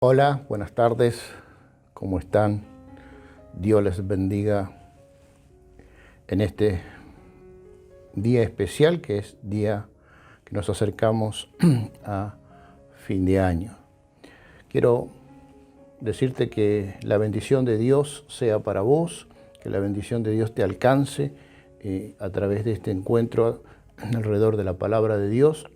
Hola, buenas tardes, ¿cómo están? Dios les bendiga en este día especial que es día que nos acercamos a fin de año. Quiero decirte que la bendición de Dios sea para vos, que la bendición de Dios te alcance a través de este encuentro alrededor de la palabra de Dios.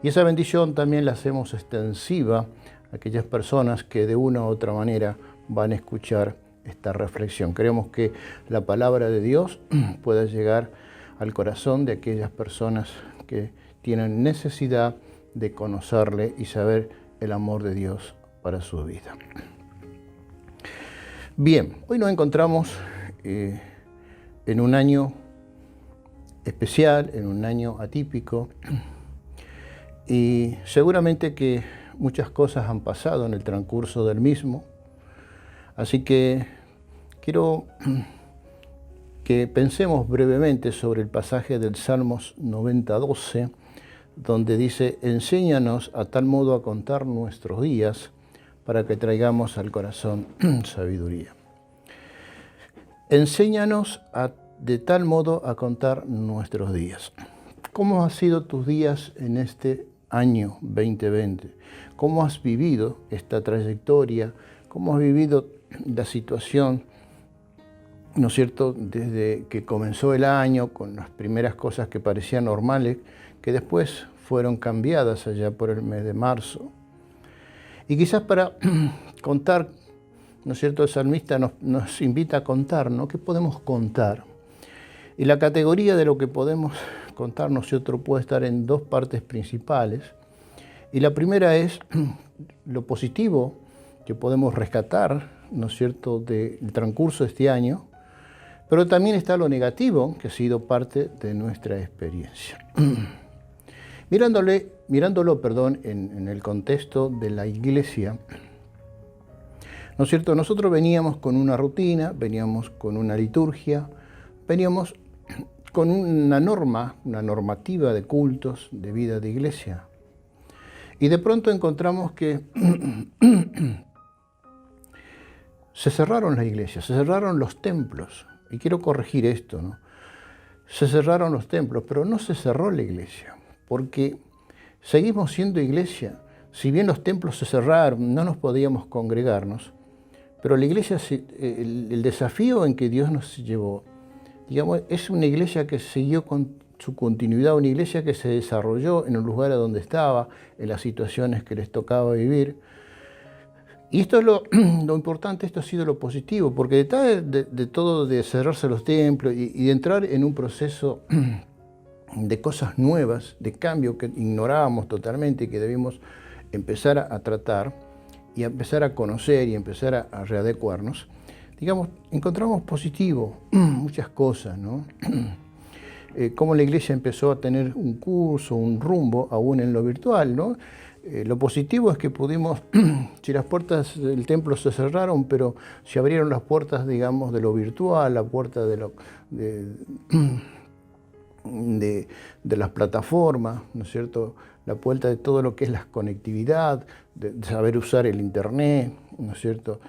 Y esa bendición también la hacemos extensiva a aquellas personas que de una u otra manera van a escuchar esta reflexión. Queremos que la palabra de Dios pueda llegar al corazón de aquellas personas que tienen necesidad de conocerle y saber el amor de Dios para su vida. Bien, hoy nos encontramos en un año especial, en un año atípico, y seguramente que muchas cosas han pasado en el transcurso del mismo, así que quiero que pensemos brevemente sobre el pasaje del Salmos 90:12, donde dice: enséñanos a tal modo a contar nuestros días para que traigamos al corazón sabiduría. Enséñanos de tal modo a contar nuestros días. ¿Cómo han sido tus días en este año 2020? ¿Cómo has vivido esta trayectoria? ¿Cómo has vivido la situación, ¿no es cierto?, desde que comenzó el año, con las primeras cosas que parecían normales, que después fueron cambiadas allá por el mes de marzo? Y quizás para contar, ¿no es cierto?, el salmista nos invita a contar, ¿no? ¿Qué podemos contar? Y la categoría de lo que podemos contar, ¿no es cierto?, puede estar en dos partes principales. Y la primera es lo positivo que podemos rescatar, ¿no es cierto?, del transcurso de este año, pero también está lo negativo, que ha sido parte de nuestra experiencia. Mirándolo, en el contexto de la iglesia, ¿no es cierto?, nosotros veníamos con una rutina, veníamos con una liturgia, veníamos con una normativa de cultos, de vida de iglesia. Y de pronto encontramos que se cerraron las iglesias, se cerraron los templos. Y quiero corregir esto, ¿no? Se cerraron los templos, pero no se cerró la iglesia, porque seguimos siendo iglesia. Si bien los templos se cerraron, no nos podíamos congregarnos, pero la iglesia, el desafío en que Dios nos llevó, digamos, es una iglesia que siguió con su continuidad, una iglesia que se desarrolló en el lugar donde estaba, en las situaciones que les tocaba vivir. Y esto es lo importante, esto ha sido lo positivo, porque detrás de todo, de cerrarse los templos y de entrar en un proceso de cosas nuevas, de cambio que ignorábamos totalmente y que debimos empezar a tratar y a empezar a conocer y empezar a readecuarnos, digamos, encontramos positivo muchas cosas, ¿no? Cómo la iglesia empezó a tener un curso, un rumbo, aún en lo virtual, ¿no? Lo positivo es que pudimos, si las puertas del templo se cerraron, pero se abrieron las puertas, digamos, de lo virtual, la puerta de las plataformas, ¿no es cierto?, la puerta de todo lo que es la conectividad, de saber usar el internet, ¿no es cierto?,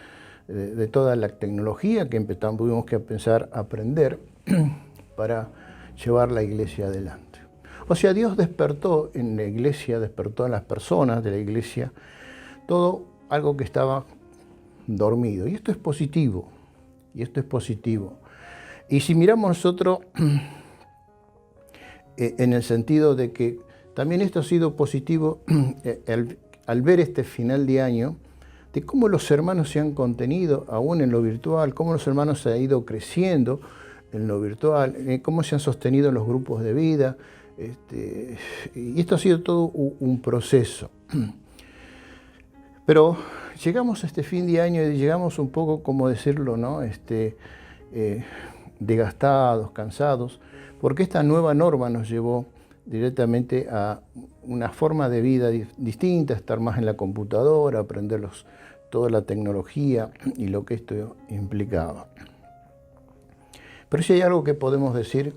de toda la tecnología que tuvimos que empezar a aprender para llevar la iglesia adelante. O sea, Dios despertó en la iglesia, despertó en las personas de la iglesia, todo algo que estaba dormido. Y esto es positivo, Y si miramos nosotros en el sentido de que también esto ha sido positivo al ver este final de año, de cómo los hermanos se han contenido aún en lo virtual, cómo los hermanos se han ido creciendo en lo virtual, cómo se han sostenido en los grupos de vida. Y esto ha sido todo un proceso. Pero llegamos a este fin de año y llegamos un poco, como decirlo, ¿no?, desgastados, cansados, porque esta nueva norma nos llevó directamente a una forma de vida distinta, estar más en la computadora, aprender toda la tecnología y lo que esto implicaba. Pero si hay algo que podemos decir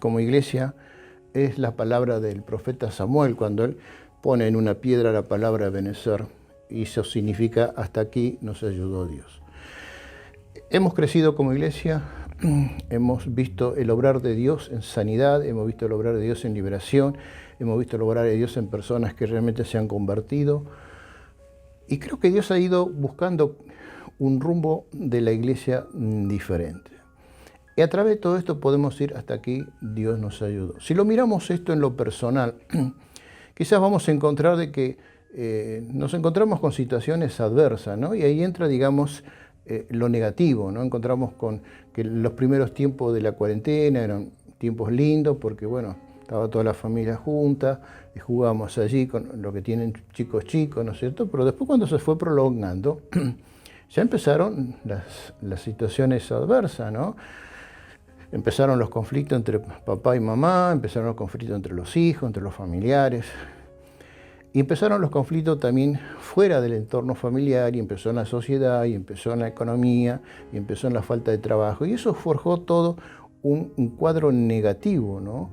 como iglesia, es la palabra del profeta Samuel, cuando él pone en una piedra la palabra Ebenezer y eso significa hasta aquí nos ayudó Dios. Hemos crecido como iglesia, hemos visto el obrar de Dios en sanidad, hemos visto el obrar de Dios en liberación, hemos visto el obrar de Dios en personas que realmente se han convertido. Y creo que Dios ha ido buscando un rumbo de la iglesia diferente. Y a través de todo esto podemos ir hasta aquí, Dios nos ayudó. Si lo miramos esto en lo personal, quizás vamos a encontrar de que nos encontramos con situaciones adversas, ¿no? Y ahí entra, digamos, lo negativo, ¿no? Encontramos con que los primeros tiempos de la cuarentena eran tiempos lindos porque, bueno, estaba toda la familia junta, y jugábamos allí con lo que tienen chicos, ¿no es cierto? Pero después cuando se fue prolongando, ya empezaron las situaciones adversas, ¿no? Empezaron los conflictos entre papá y mamá, empezaron los conflictos entre los hijos, entre los familiares. Y empezaron los conflictos también fuera del entorno familiar, y empezó en la sociedad, y empezó en la economía, y empezó en la falta de trabajo. Y eso forjó todo un cuadro negativo, ¿no?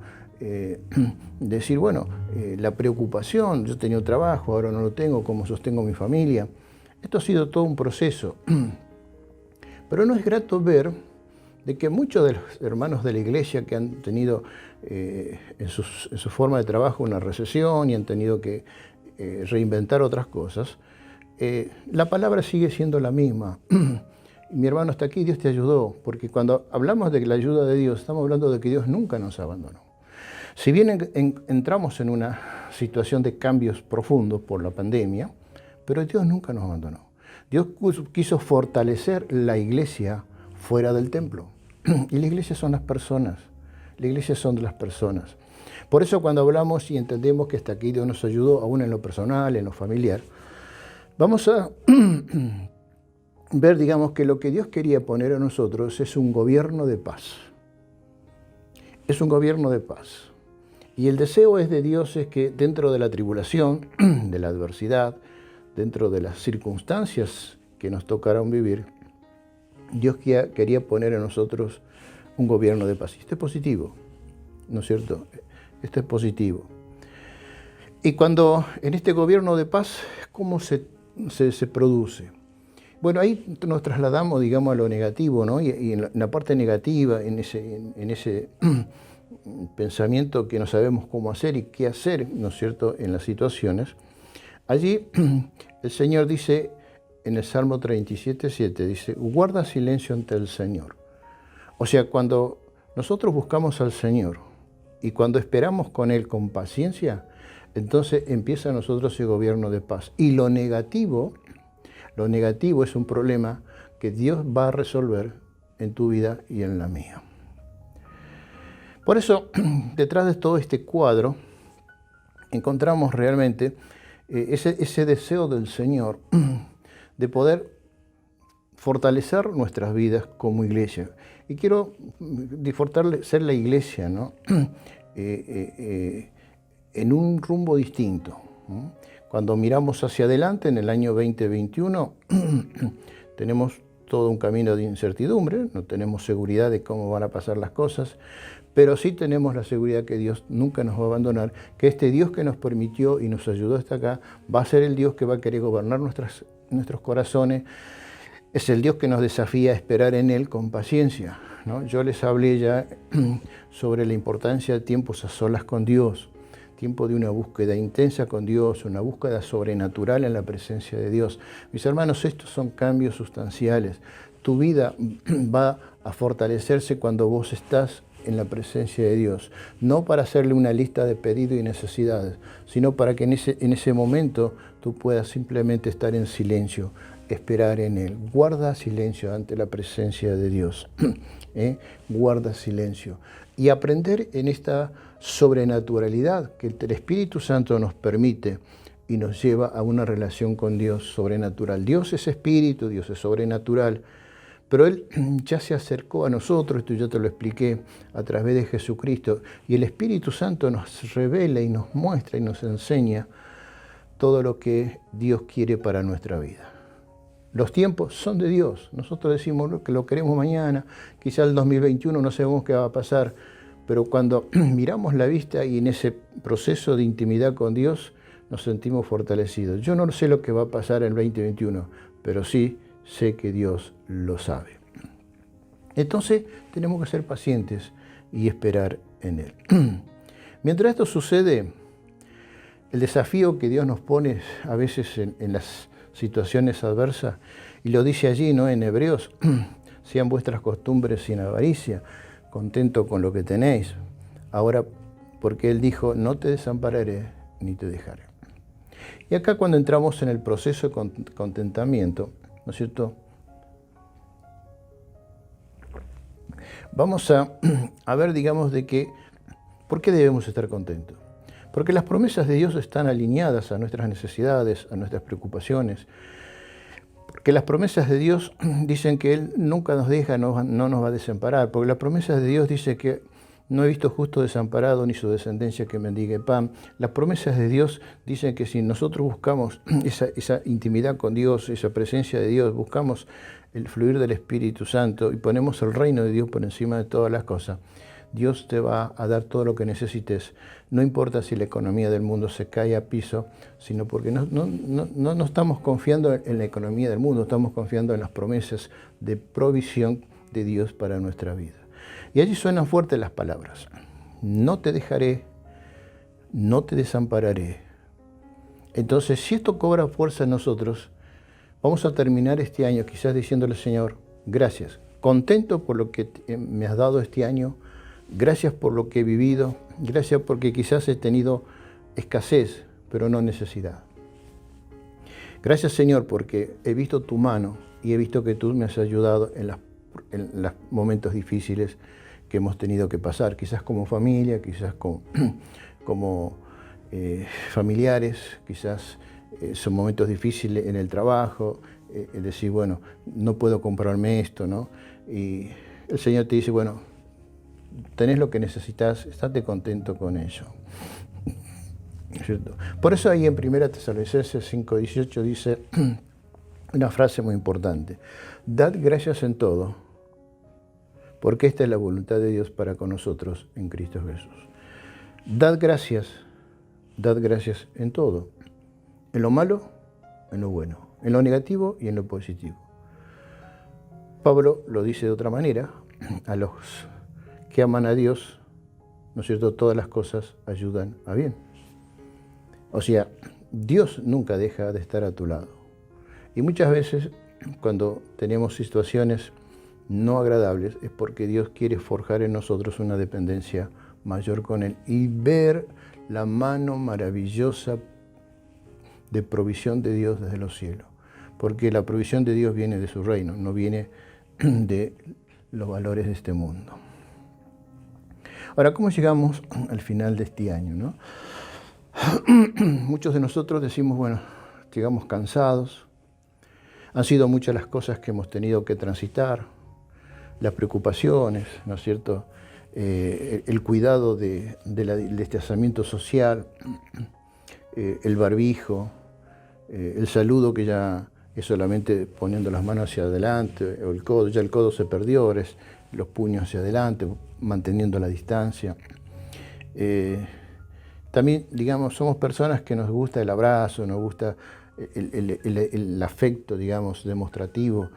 Decir, bueno, la preocupación, yo tenía un trabajo, ahora no lo tengo, ¿cómo sostengo mi familia? Esto ha sido todo un proceso. Pero no es grato ver de que muchos de los hermanos de la iglesia que han tenido en su forma de trabajo una recesión y han tenido que reinventar otras cosas, la palabra sigue siendo la misma. Mi hermano, hasta aquí Dios te ayudó, porque cuando hablamos de la ayuda de Dios, estamos hablando de que Dios nunca nos abandonó. Si bien entramos en una situación de cambios profundos por la pandemia, pero Dios nunca nos abandonó. Dios quiso fortalecer la iglesia fuera del templo. Y la iglesia son las personas. La iglesia son de las personas. Por eso cuando hablamos y entendemos que hasta aquí Dios nos ayudó, aún en lo personal, en lo familiar, vamos a ver, digamos, que lo que Dios quería poner a nosotros es un gobierno de paz. Es un gobierno de paz. Y el deseo es de Dios es que dentro de la tribulación, de la adversidad, dentro de las circunstancias que nos tocaron vivir, Dios quería poner en nosotros un gobierno de paz. Y esto es positivo, ¿no es cierto? Esto es positivo. Y cuando en este gobierno de paz, ¿cómo se produce? Bueno, ahí nos trasladamos, digamos, a lo negativo, ¿no? Y en la parte negativa, en ese pensamiento que no sabemos cómo hacer y qué hacer, ¿no es cierto?, en las situaciones. Allí el Señor dice, en el Salmo 37:7, dice, guarda silencio ante el Señor. O sea, cuando nosotros buscamos al Señor y cuando esperamos con Él con paciencia, entonces empieza a nosotros ese gobierno de paz. Y lo negativo es un problema que Dios va a resolver en tu vida y en la mía. Por eso, detrás de todo este cuadro, encontramos realmente ese deseo del Señor de poder fortalecer nuestras vidas como iglesia. Y quiero fortalecer la iglesia, ¿no? En un rumbo distinto. Cuando miramos hacia adelante, en el año 2021, tenemos todo un camino de incertidumbre, no tenemos seguridad de cómo van a pasar las cosas, pero sí tenemos la seguridad que Dios nunca nos va a abandonar, que este Dios que nos permitió y nos ayudó hasta acá, va a ser el Dios que va a querer gobernar nuestros corazones, es el Dios que nos desafía a esperar en Él con paciencia, ¿no? Yo les hablé ya sobre la importancia de tiempos a solas con Dios, tiempo de una búsqueda intensa con Dios, una búsqueda sobrenatural en la presencia de Dios. Mis hermanos, estos son cambios sustanciales. Tu vida va a fortalecerse cuando vos estás en la presencia de Dios, no para hacerle una lista de pedidos y necesidades, sino para que en ese momento tú puedas simplemente estar en silencio, esperar en Él. Guarda silencio ante la presencia de Dios. Guarda silencio. Y aprender en esta sobrenaturalidad que el Espíritu Santo nos permite y nos lleva a una relación con Dios sobrenatural. Dios es espíritu, Dios es sobrenatural, pero Él ya se acercó a nosotros, esto ya te lo expliqué, a través de Jesucristo, y el Espíritu Santo nos revela y nos muestra y nos enseña todo lo que Dios quiere para nuestra vida. Los tiempos son de Dios. Nosotros decimos que lo queremos mañana, quizá el 2021 no sabemos qué va a pasar, pero cuando miramos la vista y en ese proceso de intimidad con Dios, nos sentimos fortalecidos. Yo no sé lo que va a pasar en el 2021, pero sí sé que Dios lo sabe. Entonces tenemos que ser pacientes y esperar en Él. Mientras esto sucede, el desafío que Dios nos pone a veces en las situaciones adversas, y lo dice allí, ¿no?, en Hebreos, sean vuestras costumbres sin avaricia, contento con lo que tenéis. Ahora, porque Él dijo, no te desampararé ni te dejaré. Y acá cuando entramos en el proceso de contentamiento, ¿no es cierto?, vamos a ver, digamos, de que, ¿por qué debemos estar contentos? Porque las promesas de Dios están alineadas a nuestras necesidades, a nuestras preocupaciones. Porque las promesas de Dios dicen que Él nunca nos deja, no nos va a desamparar. Porque las promesas de Dios dicen que no he visto justo desamparado ni su descendencia que mendigue pan. Las promesas de Dios dicen que si nosotros buscamos esa intimidad con Dios, esa presencia de Dios, buscamos el fluir del Espíritu Santo y ponemos el reino de Dios por encima de todas las cosas, Dios te va a dar todo lo que necesites. No importa si la economía del mundo se cae a piso, sino porque no estamos confiando en la economía del mundo, estamos confiando en las promesas de provisión de Dios para nuestra vida. Y allí suenan fuertes las palabras. No te dejaré, no te desampararé. Entonces, si esto cobra fuerza en nosotros, vamos a terminar este año quizás diciéndole, Señor, gracias, contento por lo que me has dado este año, gracias por lo que he vivido, gracias porque quizás he tenido escasez, pero no necesidad. Gracias, Señor, porque he visto tu mano y he visto que tú me has ayudado en los momentos difíciles que hemos tenido que pasar, quizás como familia, quizás como familiares, quizás son momentos difíciles en el trabajo, es decir, bueno, no puedo comprarme esto, ¿no? Y el Señor te dice, bueno, tenés lo que necesitas, estate contento con ello. ¿Cierto? Por eso ahí en 1 Tesalonicenses 5:18 dice una frase muy importante: dad gracias en todo, porque esta es la voluntad de Dios para con nosotros en Cristo Jesús. Dad gracias en todo, en lo malo, en lo bueno, en lo negativo y en lo positivo. Pablo lo dice de otra manera: a los que aman a Dios, ¿no es cierto?, todas las cosas ayudan a bien. O sea, Dios nunca deja de estar a tu lado. Y muchas veces, cuando tenemos situaciones no agradables, es porque Dios quiere forjar en nosotros una dependencia mayor con Él y ver la mano maravillosa de provisión de Dios desde los cielos. Porque la provisión de Dios viene de su reino, no viene de los valores de este mundo. Ahora, ¿cómo llegamos al final de este año, no? Muchos de nosotros decimos, bueno, llegamos cansados, han sido muchas las cosas que hemos tenido que transitar, las preocupaciones, ¿no es cierto?, el cuidado del distanciamiento social, el barbijo, el saludo que ya es solamente poniendo las manos hacia adelante, o el codo, ya el codo se perdió, ahora es los puños hacia adelante, manteniendo la distancia. También, digamos, somos personas que nos gusta el abrazo, nos gusta el afecto, digamos, demostrativo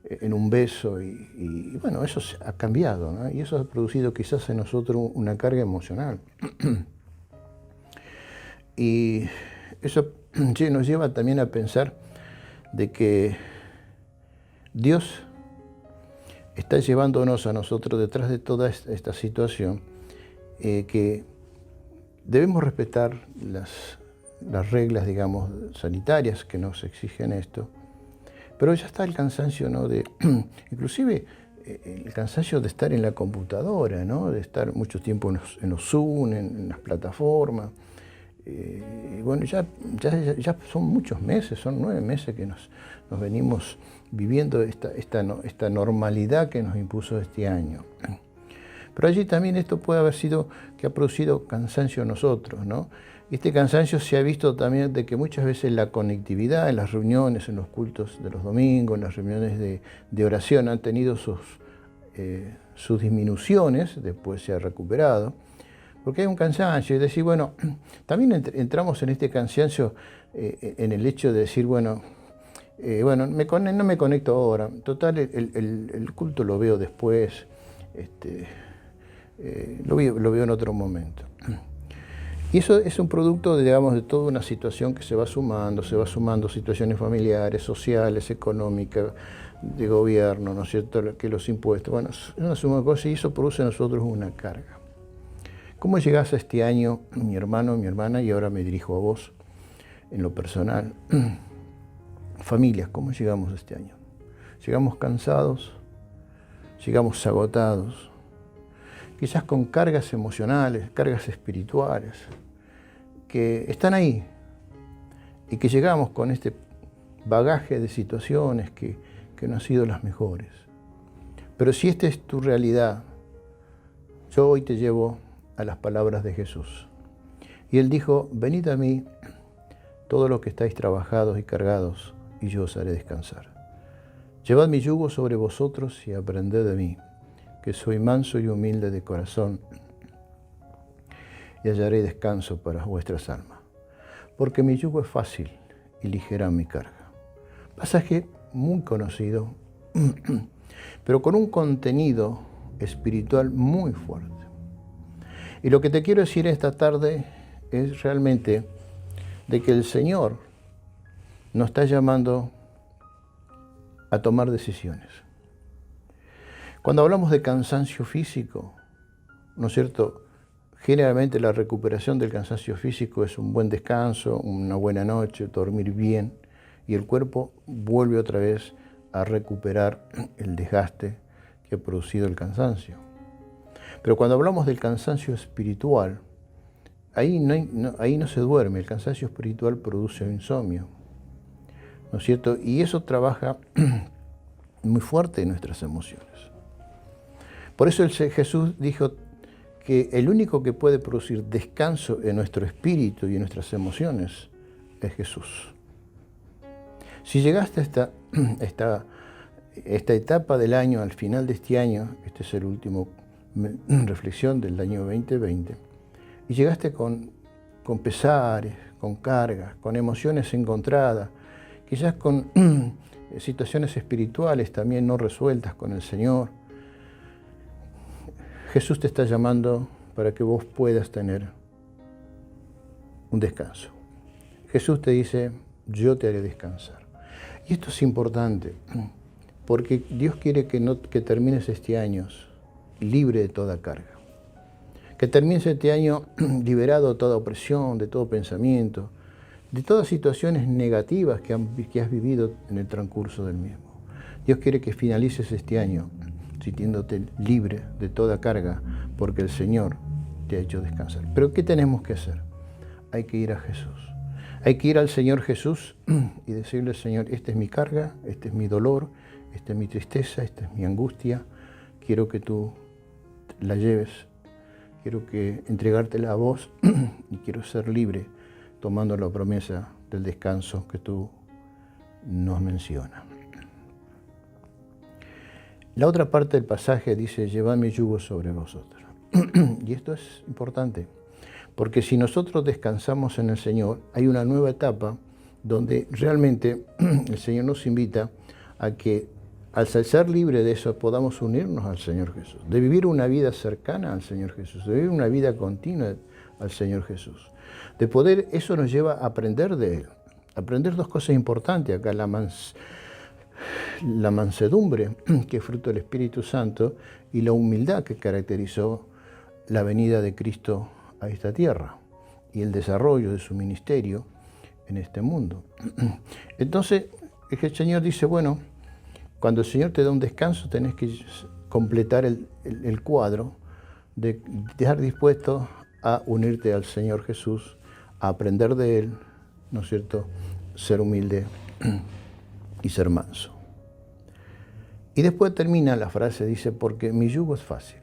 en un beso y bueno, eso ha cambiado, ¿no? Y eso ha producido quizás en nosotros una carga emocional. Y eso nos lleva también a pensar de que Dios está llevándonos a nosotros detrás de toda esta situación, que debemos respetar las reglas, digamos, sanitarias que nos exigen esto, pero ya está el cansancio, ¿no?, inclusive el cansancio de estar en la computadora, ¿no?, de estar mucho tiempo en los Zoom, en las plataformas. Y bueno, ya son muchos meses, son 9 meses que nos venimos viviendo esta normalidad que nos impuso este año. Pero allí también esto puede haber sido que ha producido cansancio en nosotros, ¿no? Este cansancio se ha visto también de que muchas veces la conectividad en las reuniones, en los cultos de los domingos, en las reuniones de oración han tenido sus disminuciones, después se ha recuperado. Porque hay un cansancio, y decir, bueno, también entramos en este cansancio en el hecho de decir, bueno, no me conecto ahora, total, el culto lo veo después, lo veo en otro momento. Y eso es un producto, digamos, de toda una situación que se va sumando situaciones familiares, sociales, económicas, de gobierno, ¿no es cierto?, que los impuestos, bueno, es una suma de cosas y eso produce en nosotros una carga. ¿Cómo llegás a este año, mi hermano, mi hermana, y ahora me dirijo a vos en lo personal? Familias, ¿cómo llegamos a este año? Llegamos cansados, llegamos agotados, quizás con cargas emocionales, cargas espirituales, que están ahí y que llegamos con este bagaje de situaciones que no han sido las mejores. Pero si esta es tu realidad, yo hoy te llevo a las palabras de Jesús. Y Él dijo, venid a mí, todos los que estáis trabajados y cargados, y yo os haré descansar. Llevad mi yugo sobre vosotros y aprended de mí, que soy manso y humilde de corazón, y hallaré descanso para vuestras almas. Porque mi yugo es fácil y ligera mi carga. Pasaje muy conocido, pero con un contenido espiritual muy fuerte. Y lo que te quiero decir esta tarde es realmente de que el Señor nos está llamando a tomar decisiones. Cuando hablamos de cansancio físico, ¿no es cierto? Generalmente la recuperación del cansancio físico es un buen descanso, una buena noche, dormir bien, y el cuerpo vuelve otra vez a recuperar el desgaste que ha producido el cansancio. Pero cuando hablamos del cansancio espiritual, ahí no se duerme, el cansancio espiritual produce insomnio, ¿no es cierto? Y eso trabaja muy fuerte en nuestras emociones. Por eso Jesús dijo que el único que puede producir descanso en nuestro espíritu y en nuestras emociones es Jesús. Si llegaste a esta etapa del año, al final de este año, este es el último reflexión del año 2020, y llegaste con pesares, con cargas, con emociones encontradas, quizás con situaciones espirituales también no resueltas con el Señor, Jesús te está llamando para que vos puedas tener un descanso. Jesús te dice, yo te haré descansar. Y esto es importante, porque Dios quiere que termines este año libre de toda carga. Que termines este año liberado de toda opresión, de todo pensamiento, de todas situaciones negativas que has vivido en el transcurso del mismo. Dios quiere que finalices este año sintiéndote libre de toda carga, porque el Señor te ha hecho descansar. Pero ¿qué tenemos que hacer? Hay que ir a Jesús. Hay que ir al Señor Jesús y decirle, Señor, esta es mi carga, este es mi dolor, esta es mi tristeza, esta es mi angustia. Quiero que tú la lleves, quiero que entregártela a vos y quiero ser libre tomando la promesa del descanso que tú nos mencionas. La otra parte del pasaje dice, llevad mi yugo sobre vosotros. Y esto es importante, porque si nosotros descansamos en el Señor, hay una nueva etapa donde realmente el Señor nos invita a que al ser libre de eso podamos unirnos al Señor Jesús, de vivir una vida cercana al Señor Jesús, de vivir una vida continua al Señor Jesús. De poder, eso nos lleva a aprender de Él. Aprender dos cosas importantes acá, la mansedumbre, que es fruto del Espíritu Santo, y la humildad que caracterizó la venida de Cristo a esta tierra y el desarrollo de su ministerio en este mundo. Entonces, el Señor dice, bueno, cuando el Señor te da un descanso, tenés que completar el cuadro de estar dispuesto a unirte al Señor Jesús, a aprender de Él, ¿no es cierto?, ser humilde y ser manso. Y después termina la frase, dice, porque mi yugo es fácil.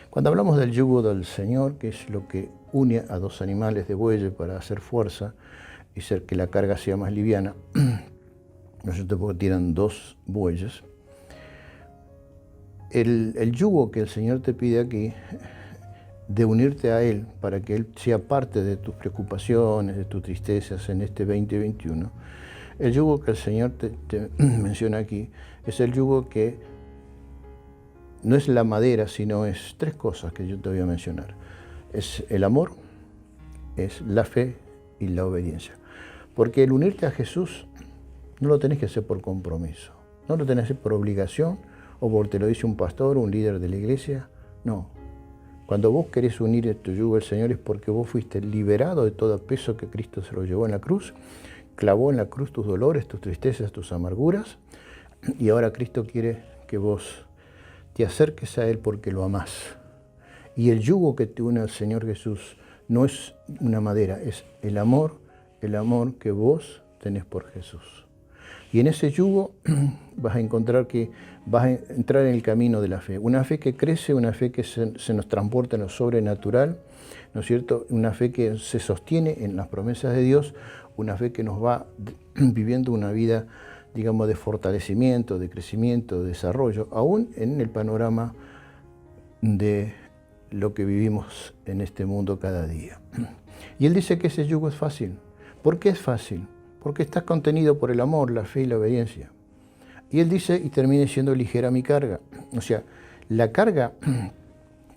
Cuando hablamos del yugo del Señor, que es lo que une a dos animales de buey para hacer fuerza y hacer que la carga sea más liviana, ¿no es cierto?, porque tiran dos bueyes. El yugo que el Señor te pide aquí de unirte a Él para que Él sea parte de tus preocupaciones, de tus tristezas en este 2021, el yugo que el Señor te menciona aquí es el yugo que no es la madera, sino es tres cosas que yo te voy a mencionar. Es el amor, es la fe y la obediencia. Porque el unirte a Jesús no lo tenés que hacer por compromiso, no lo tenés que hacer por obligación o porque te lo dice un pastor o un líder de la iglesia, no. Cuando vos querés unir tu yugo al Señor es porque vos fuiste liberado de todo peso que Cristo se lo llevó en la cruz, clavó en la cruz tus dolores, tus tristezas, tus amarguras, y ahora Cristo quiere que vos te acerques a Él porque lo amás. Y el yugo que te une al Señor Jesús no es una madera, es el amor que vos tenés por Jesús. Y en ese yugo vas a encontrar que vas a entrar en el camino de la fe. Una fe que crece, una fe que se nos transporta en lo sobrenatural, ¿no es cierto? Una fe que se sostiene en las promesas de Dios, una fe que nos va viviendo una vida, digamos, de fortalecimiento, de crecimiento, de desarrollo, aún en el panorama de lo que vivimos en este mundo cada día. Y él dice que ese yugo es fácil. ¿Por qué es fácil? Porque está contenido por el amor, la fe y la obediencia. Y él dice, y termine siendo ligera mi carga. O sea, la carga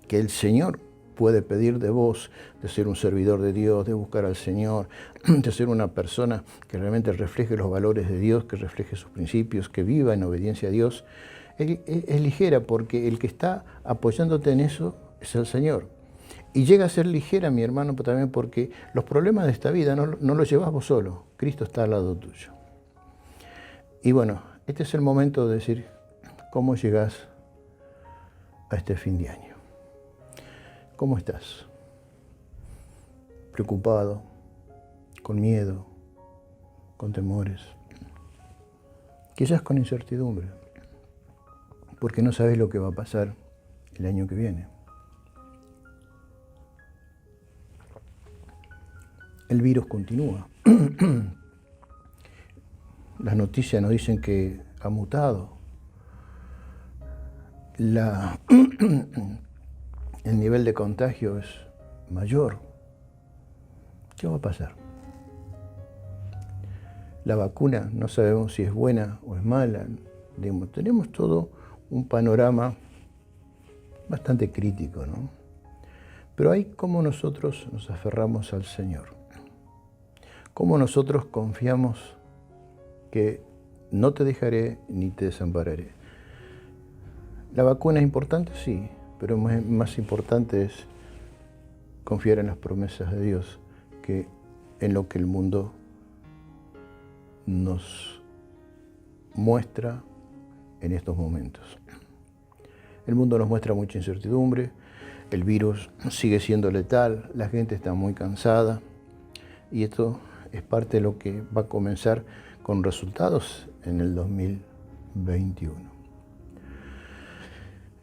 que el Señor puede pedir de vos, de ser un servidor de Dios, de buscar al Señor, de ser una persona que realmente refleje los valores de Dios, que refleje sus principios, que viva en obediencia a Dios, es ligera porque el que está apoyándote en eso es el Señor. Y llega a ser ligera, mi hermano, pero también porque los problemas de esta vida no los llevas vos solo. Cristo está al lado tuyo. Y bueno, este es el momento de decir cómo llegás a este fin de año. ¿Cómo estás? ¿Preocupado? ¿Con miedo? ¿Con temores? Quizás con incertidumbre, porque no sabes lo que va a pasar el año que viene. El virus continúa. Las noticias nos dicen que ha mutado. El nivel de contagio es mayor. ¿Qué va a pasar? La vacuna no sabemos si es buena o es mala. Tenemos todo un panorama bastante crítico, ¿no? Pero ahí cómo nosotros nos aferramos al Señor. Cómo nosotros confiamos que no te dejaré ni te desampararé. ¿La vacuna es importante? Sí, pero más importante es confiar en las promesas de Dios que en lo que el mundo nos muestra en estos momentos. El mundo nos muestra mucha incertidumbre, el virus sigue siendo letal, la gente está muy cansada y esto es parte de lo que va a comenzar con resultados en el 2021.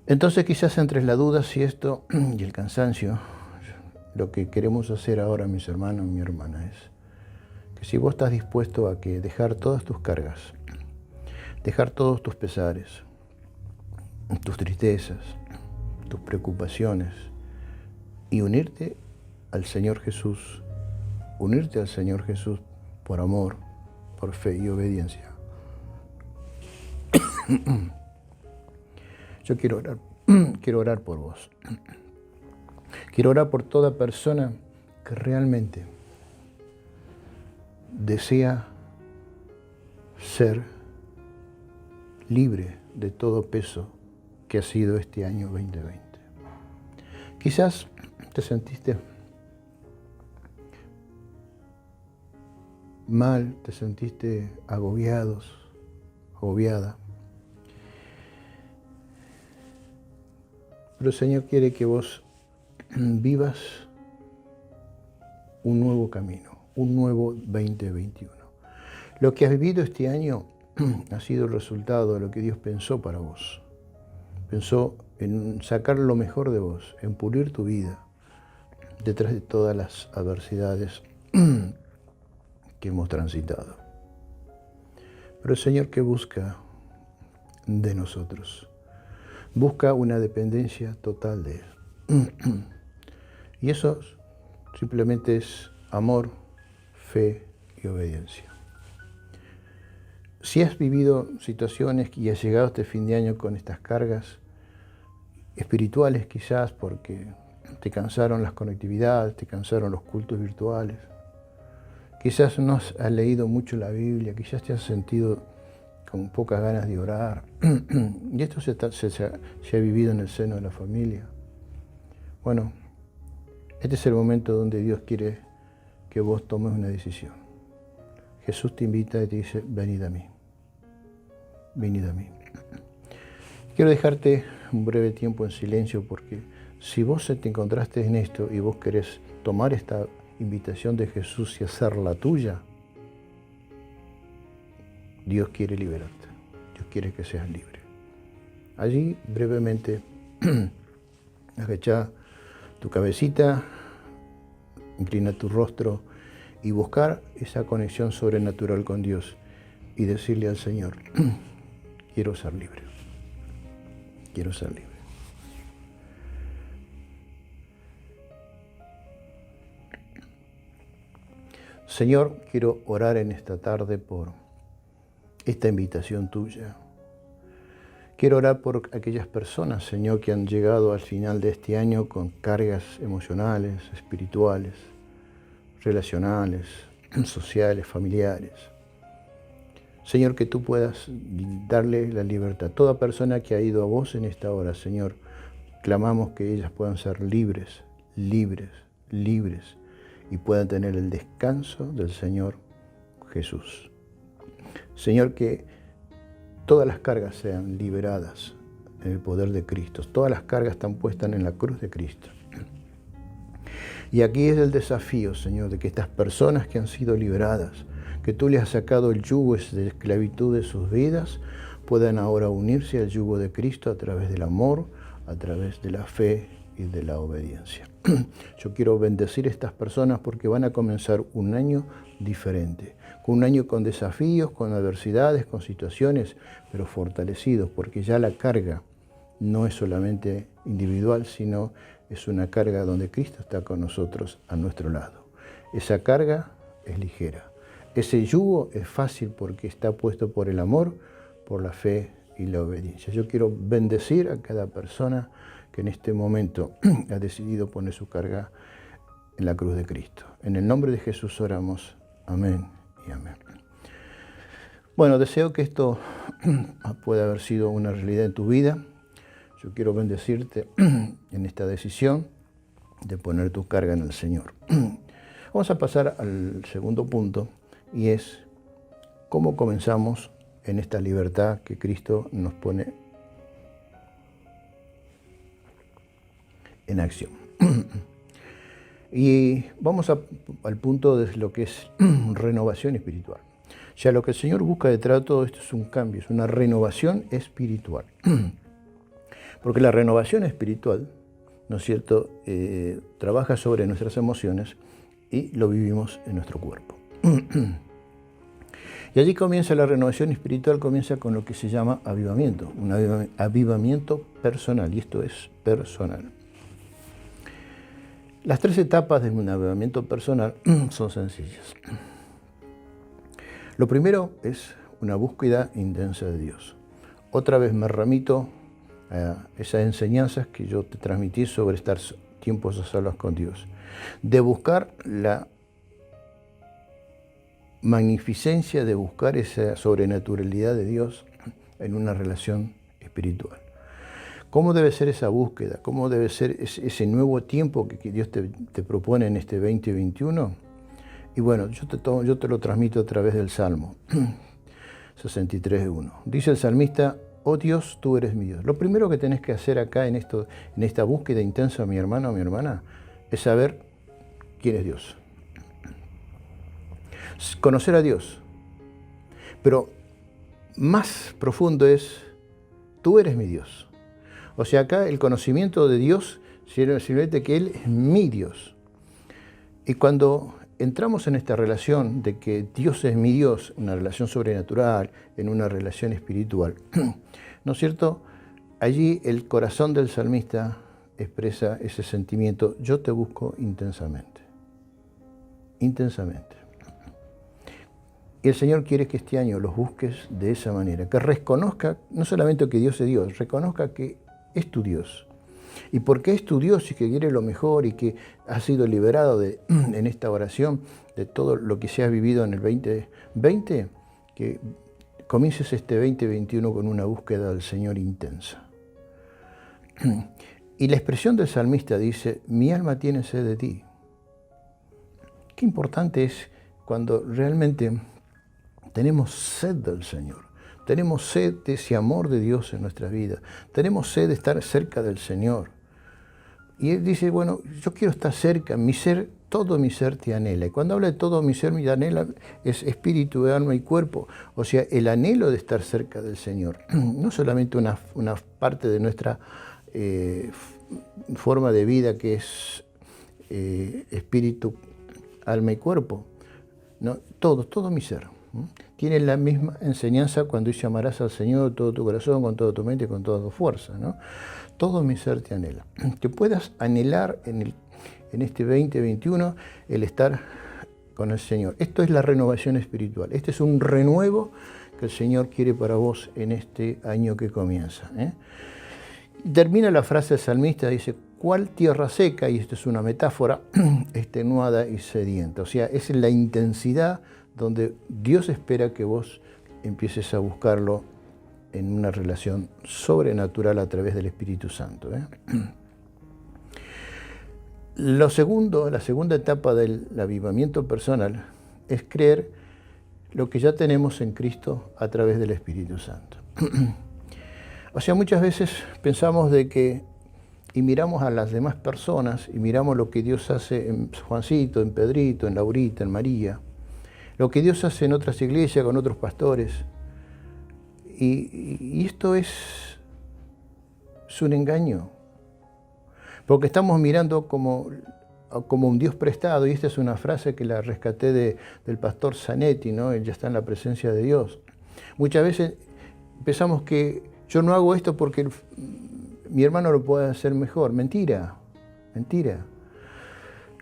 Entonces quizás entre la duda si esto y el cansancio, lo que queremos hacer ahora, mis hermanos y mi hermana, es que si vos estás dispuesto a que dejar todas tus cargas, dejar todos tus pesares, tus tristezas, tus preocupaciones y unirte al Señor Jesús, unirte al Señor Jesús por amor, por fe y obediencia. Yo quiero orar por vos. Quiero orar por toda persona que realmente desea ser libre de todo peso que ha sido este año 2020. Quizás te sentiste mal, te sentiste agobiada. Pero el Señor quiere que vos vivas un nuevo camino, un nuevo 2021. Lo que has vivido este año ha sido el resultado de lo que Dios pensó para vos. Pensó en sacar lo mejor de vos, en pulir tu vida detrás de todas las adversidades que hemos transitado. Pero el Señor, ¿qué busca de nosotros? Busca una dependencia total de Él. Y eso simplemente es amor, fe y obediencia. Si has vivido situaciones y has llegado a este fin de año con estas cargas espirituales quizás porque te cansaron las conectividades, te cansaron los cultos virtuales, quizás no has leído mucho la Biblia, quizás te has sentido con pocas ganas de orar, y esto se ha vivido en el seno de la familia. Bueno, este es el momento donde Dios quiere que vos tomes una decisión. Jesús te invita y te dice, venid a mí, venid a mí. Quiero dejarte un breve tiempo en silencio porque si vos te encontraste en esto y vos querés tomar esta invitación de Jesús y hacerla tuya, Dios quiere liberarte, Dios quiere que seas libre. Allí brevemente agachá tu cabecita, inclina tu rostro y buscar esa conexión sobrenatural con Dios y decirle al Señor, quiero ser libre, quiero ser libre. Señor, quiero orar en esta tarde por esta invitación tuya. Quiero orar por aquellas personas, Señor, que han llegado al final de este año con cargas emocionales, espirituales, relacionales, sociales, familiares. Señor, que tú puedas darle la libertad. Toda persona que ha ido a vos en esta hora, Señor, clamamos que ellas puedan ser libres, libres, libres y puedan tener el descanso del Señor Jesús. Señor, que todas las cargas sean liberadas en el poder de Cristo. Todas las cargas están puestas en la cruz de Cristo. Y aquí es el desafío, Señor, de que estas personas que han sido liberadas, que tú les has sacado el yugo de esclavitud de sus vidas, puedan ahora unirse al yugo de Cristo a través del amor, a través de la fe y de la obediencia. Yo quiero bendecir a estas personas porque van a comenzar un año diferente, un año con desafíos, con adversidades, con situaciones, pero fortalecidos, porque ya la carga no es solamente individual, sino es una carga donde Cristo está con nosotros a nuestro lado. Esa carga es ligera. Ese yugo es fácil porque está puesto por el amor, por la fe y la obediencia. Yo quiero bendecir a cada persona que en este momento ha decidido poner su carga en la cruz de Cristo. En el nombre de Jesús oramos. Amén y amén. Bueno, deseo que esto pueda haber sido una realidad en tu vida. Yo quiero bendecirte en esta decisión de poner tu carga en el Señor. Vamos a pasar al segundo punto y es cómo comenzamos en esta libertad que Cristo nos pone en acción. Y vamos al punto de lo que es renovación espiritual. Ya lo que el Señor busca detrás de todo esto es un cambio, es una renovación espiritual. Porque la renovación espiritual, ¿no es cierto?, trabaja sobre nuestras emociones y lo vivimos en nuestro cuerpo. Y allí comienza la renovación espiritual, comienza con lo que se llama avivamiento, un avivamiento personal, y esto es personal. Las tres etapas de un avivamiento personal son sencillas. Lo primero es una búsqueda intensa de Dios. Otra vez me remito a esas enseñanzas que yo te transmití sobre estar tiempos a solas con Dios. De buscar la magnificencia, de buscar esa sobrenaturalidad de Dios en una relación espiritual. ¿Cómo debe ser esa búsqueda? ¿Cómo debe ser ese nuevo tiempo que Dios te propone en este 2021? Y bueno, yo te lo transmito a través del Salmo 63:1. Dice el salmista, oh Dios, tú eres mi Dios. Lo primero que tenés que hacer acá en esta búsqueda intensa, mi hermano o mi hermana, es saber quién es Dios. Conocer a Dios. Pero más profundo es, tú eres mi Dios. O sea, acá el conocimiento de Dios simplemente que Él es mi Dios. Y cuando entramos en esta relación de que Dios es mi Dios, una relación sobrenatural, en una relación espiritual, ¿no es cierto? Allí el corazón del salmista expresa ese sentimiento, yo te busco intensamente, intensamente. Y el Señor quiere que este año los busques de esa manera, que reconozca no solamente que Dios es Dios, reconozca que es tu Dios. Y porque es tu Dios y que quiere lo mejor y que has sido liberado en esta oración de todo lo que se ha vivido en el 2020, que comiences este 2021 con una búsqueda del Señor intensa. Y la expresión del salmista dice, mi alma tiene sed de ti. Qué importante es cuando realmente tenemos sed del Señor, tenemos sed de ese amor de Dios en nuestra vida, tenemos sed de estar cerca del Señor. Y Él dice, bueno, yo quiero estar cerca, mi ser, todo mi ser te anhela. Y cuando habla de todo mi ser, me anhela es espíritu, alma y cuerpo. O sea, el anhelo de estar cerca del Señor. No solamente una parte de nuestra forma de vida que es espíritu, alma y cuerpo. No, todo mi ser. Tiene la misma enseñanza cuando dice amarás al Señor de todo tu corazón, con toda tu mente y con toda tu fuerza, ¿no? Todo mi ser te anhela. Que puedas anhelar en este 2021 el estar con el Señor. Esto es la renovación espiritual. Este es un renuevo que el Señor quiere para vos en este año que comienza. Termina la frase del salmista, dice, ¿cuál tierra seca? Y esto es una metáfora, extenuada y sedienta. O sea, es la intensidad donde Dios espera que vos empieces a buscarlo en una relación sobrenatural a través del Espíritu Santo. La segunda etapa del avivamiento personal es creer lo que ya tenemos en Cristo a través del Espíritu Santo. O sea, muchas veces pensamos y miramos a las demás personas y miramos lo que Dios hace en Juancito, en Pedrito, en Laurita, en María, lo que Dios hace en otras iglesias con otros pastores. Y esto es un engaño, porque estamos mirando como un Dios prestado, y esta es una frase que la rescaté del pastor Zanetti, ¿no? Él ya está en la presencia de Dios. Muchas veces pensamos que yo no hago esto porque mi hermano lo puede hacer mejor. Mentira, mentira.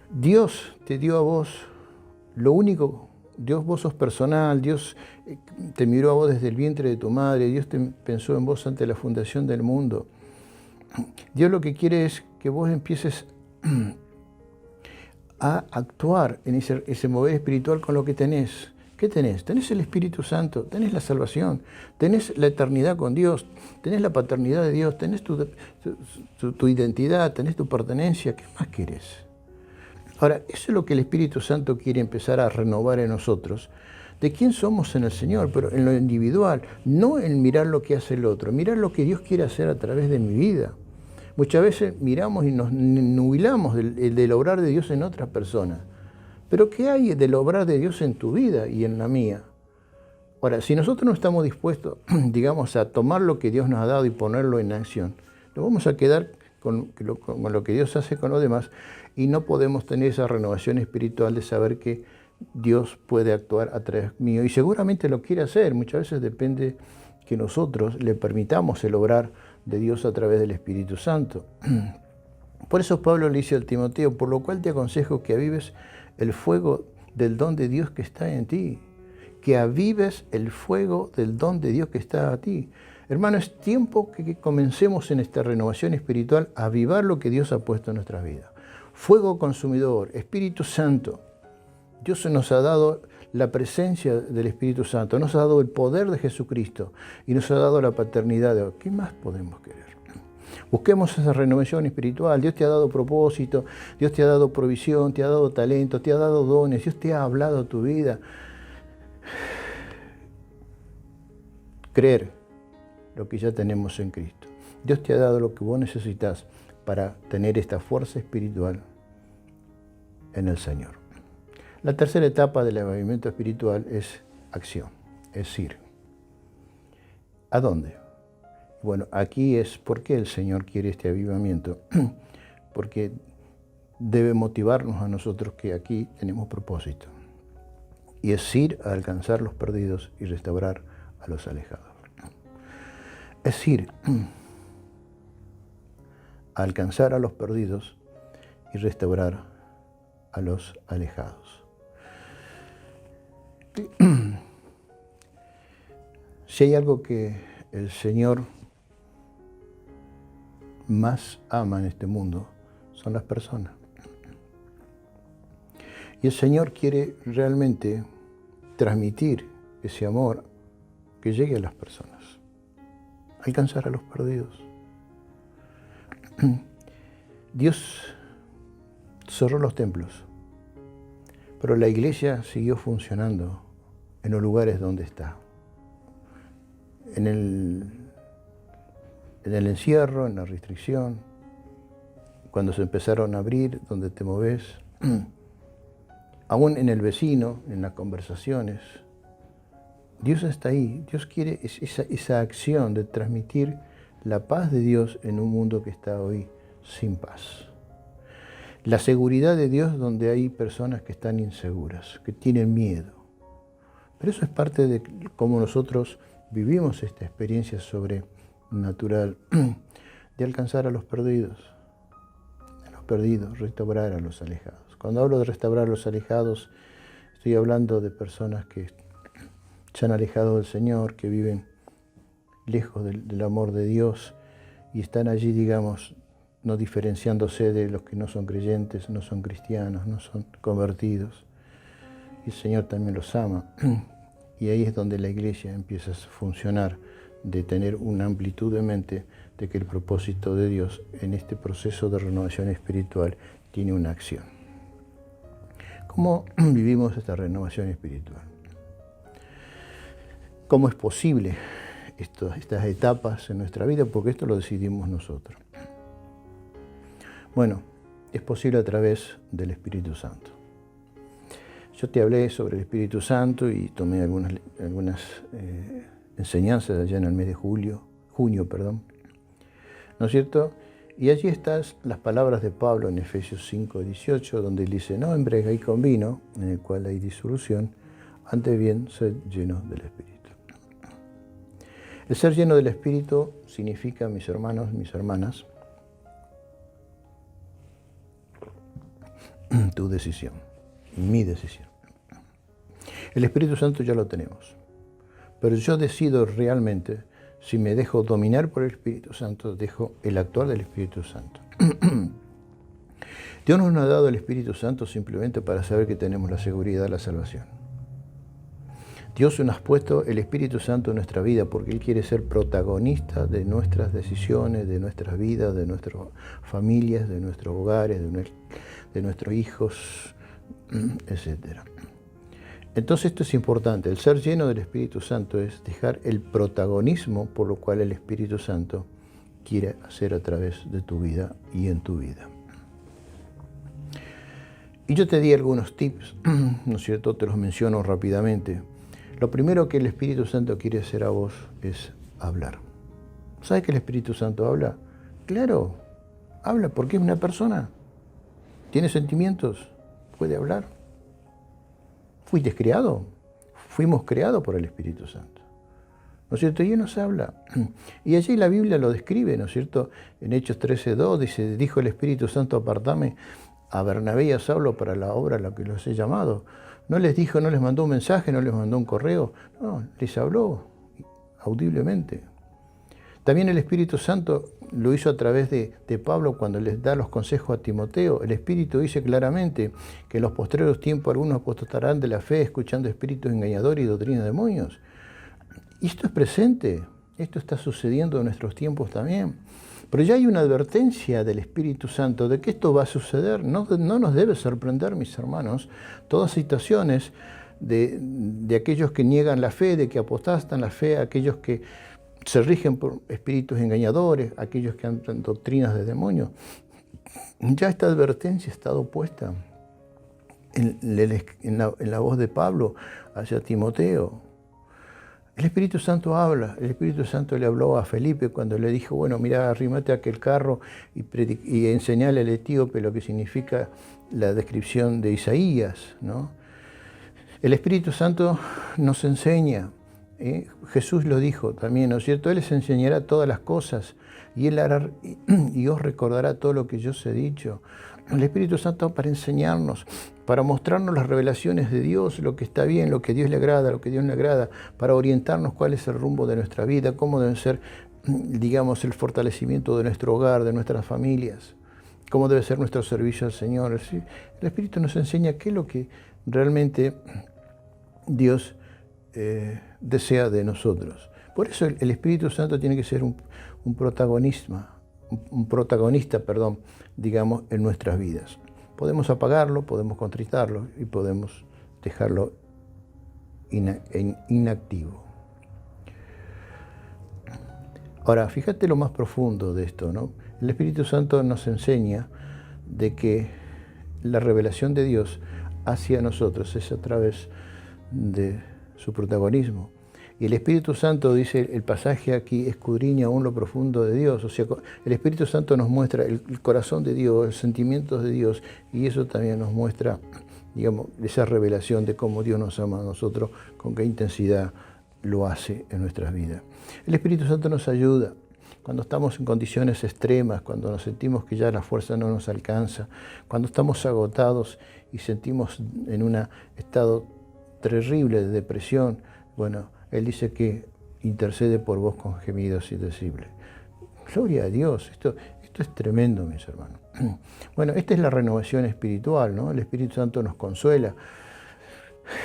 Dios te dio a vos lo único. Dios, vos sos personal, Dios te miró a vos desde el vientre de tu madre, Dios te pensó en vos ante la fundación del mundo. Dios lo que quiere es que vos empieces a actuar en ese mover espiritual con lo que tenés. ¿Qué tenés? Tenés el Espíritu Santo, tenés la salvación, tenés la eternidad con Dios, tenés la paternidad de Dios, tenés tu identidad, tenés tu pertenencia. ¿Qué más querés? Ahora, eso es lo que el Espíritu Santo quiere empezar a renovar en nosotros, de quién somos en el Señor, pero en lo individual, no en mirar lo que hace el otro, mirar lo que Dios quiere hacer a través de mi vida. Muchas veces miramos y nos nubilamos del obrar de Dios en otras personas. Pero ¿qué hay del obrar de Dios en tu vida y en la mía? Ahora, si nosotros no estamos dispuestos, digamos, a tomar lo que Dios nos ha dado y ponerlo en acción, nos vamos a quedar con lo que Dios hace con los demás y no podemos tener esa renovación espiritual de saber que Dios puede actuar a través mío. Y seguramente lo quiere hacer. Muchas veces depende que nosotros le permitamos el obrar de Dios a través del Espíritu Santo. Por eso Pablo le dice al Timoteo, por lo cual te aconsejo que avives el fuego del don de Dios que está en ti. Que avives el fuego del don de Dios que está en ti. Hermano, es tiempo que comencemos en esta renovación espiritual a avivar lo que Dios ha puesto en nuestras vidas. Fuego consumidor, Espíritu Santo. Dios nos ha dado la presencia del Espíritu Santo, nos ha dado el poder de Jesucristo y nos ha dado la paternidad de Dios. ¿Qué más podemos querer? Busquemos esa renovación espiritual. Dios te ha dado propósito, Dios te ha dado provisión, te ha dado talento, te ha dado dones, Dios te ha hablado a tu vida. Creer lo que ya tenemos en Cristo. Dios te ha dado lo que vos necesitas para tener esta fuerza espiritual en el Señor. La tercera etapa del avivamiento espiritual es acción, es ir. ¿A dónde? Bueno, aquí es por qué el Señor quiere este avivamiento. Porque debe motivarnos a nosotros que aquí tenemos propósito. Y es ir a alcanzar los perdidos y restaurar a los alejados. Es ir alcanzar a los perdidos y restaurar a los alejados. Si hay algo que el Señor más ama en este mundo, son las personas. Y el Señor quiere realmente transmitir ese amor que llegue a las personas, alcanzar a los perdidos. Dios cerró los templos, pero la iglesia siguió funcionando en los lugares donde está. En el encierro, en la restricción, cuando se empezaron a abrir, donde te moves, aún en el vecino, en las conversaciones. Dios está ahí. Dios quiere esa acción de transmitir la paz de Dios en un mundo que está hoy sin paz. La seguridad de Dios donde hay personas que están inseguras, que tienen miedo. Pero eso es parte de cómo nosotros vivimos esta experiencia sobrenatural de alcanzar a los perdidos, restaurar a los alejados. Cuando hablo de restaurar a los alejados, estoy hablando de personas que se han alejado del Señor, que viven lejos del amor de Dios y están allí, digamos, no diferenciándose de los que no son creyentes, no son cristianos, no son convertidos. Y el Señor también los ama. Y ahí es donde la iglesia empieza a funcionar, de tener una amplitud de mente de que el propósito de Dios en este proceso de renovación espiritual tiene una acción. ¿Cómo vivimos esta renovación espiritual? ¿Cómo es posible estas etapas en nuestra vida? Porque esto lo decidimos nosotros. Bueno, es posible a través del Espíritu Santo. Yo te hablé sobre el Espíritu Santo y tomé algunas enseñanzas allá en el mes de junio, ¿no es cierto? Y allí están las palabras de Pablo en Efesios 5:18, donde él dice: no embriaguéis con vino, en el cual hay disolución, antes bien sed llenos del Espíritu. El ser lleno del Espíritu significa, mis hermanos, mis hermanas, tu decisión, mi decisión. El Espíritu Santo ya lo tenemos, pero yo decido realmente si me dejo dominar por el Espíritu Santo, dejo el actuar del Espíritu Santo. Dios no nos ha dado el Espíritu Santo simplemente para saber que tenemos la seguridad de la salvación. Dios nos ha puesto el Espíritu Santo en nuestra vida porque Él quiere ser protagonista de nuestras decisiones, de nuestras vidas, de nuestras familias, de nuestros hogares, de nuestros hijos, etc. Entonces esto es importante. El ser lleno del Espíritu Santo es dejar el protagonismo por lo cual el Espíritu Santo quiere hacer a través de tu vida y en tu vida. Y yo te di algunos tips, ¿no es cierto? Te los menciono rápidamente. Lo primero que el Espíritu Santo quiere hacer a vos es hablar. ¿Sabes que el Espíritu Santo habla? Claro, habla porque es una persona. ¿Tiene sentimientos? ¿Puede hablar? ¿Fuiste creado? Fuimos creados por el Espíritu Santo, ¿no es cierto? Y Él nos habla. Y allí la Biblia lo describe, ¿no es cierto? En Hechos 13:2 dice: dijo el Espíritu Santo, apartame a Bernabé y a Saulo para la obra a la que los he llamado. No les dijo, no les mandó un mensaje, no les mandó un correo. No, les habló audiblemente. También el Espíritu Santo lo hizo a través de Pablo cuando les da los consejos a Timoteo. El Espíritu dice claramente que en los postreros tiempos algunos apostatarán de la fe, escuchando espíritus engañadores y doctrina de demonios. Y esto es presente, esto está sucediendo en nuestros tiempos también. Pero ya hay una advertencia del Espíritu Santo de que esto va a suceder. No nos debe sorprender, mis hermanos, todas situaciones de aquellos que niegan la fe, de que apostastan la fe, aquellos que se rigen por espíritus engañadores, aquellos que andan doctrinas de demonios. Ya esta advertencia ha estado puesta en la voz de Pablo hacia Timoteo. El Espíritu Santo habla. El Espíritu Santo le habló a Felipe cuando le dijo: bueno, mira, arrímate a aquel carro y enseñale al etíope lo que significa la descripción de Isaías, ¿no? El Espíritu Santo nos enseña Jesús lo dijo también, ¿no es cierto? Él les enseñará todas las cosas y Él hará, y os recordará todo lo que yo os he dicho. El Espíritu Santo para enseñarnos, para mostrarnos las revelaciones de Dios, lo que está bien, lo que a Dios le agrada, lo que a Dios le agrada, para orientarnos cuál es el rumbo de nuestra vida, cómo debe ser, digamos, el fortalecimiento de nuestro hogar, de nuestras familias, cómo debe ser nuestro servicio al Señor. El Espíritu nos enseña qué es lo que realmente Dios desea de nosotros. Por eso el Espíritu Santo tiene que ser un protagonista, digamos, en nuestras vidas. Podemos apagarlo, podemos contritarlo y podemos dejarlo inactivo. Ahora, fíjate lo más profundo de esto, ¿no? El Espíritu Santo nos enseña de que la revelación de Dios hacia nosotros es a través de su protagonismo. Y el Espíritu Santo, dice el pasaje aquí, escudriña aún lo profundo de Dios. O sea, el Espíritu Santo nos muestra el corazón de Dios, los sentimientos de Dios, y eso también nos muestra, digamos, esa revelación de cómo Dios nos ama a nosotros, con qué intensidad lo hace en nuestras vidas. El Espíritu Santo nos ayuda cuando estamos en condiciones extremas, cuando nos sentimos que ya la fuerza no nos alcanza, cuando estamos agotados y sentimos en un estado terrible de depresión. Bueno, Él dice que intercede por vos con gemidos indecibles. Gloria a Dios, esto es tremendo, mis hermanos. Bueno, esta es la renovación espiritual, ¿no? El Espíritu Santo nos consuela.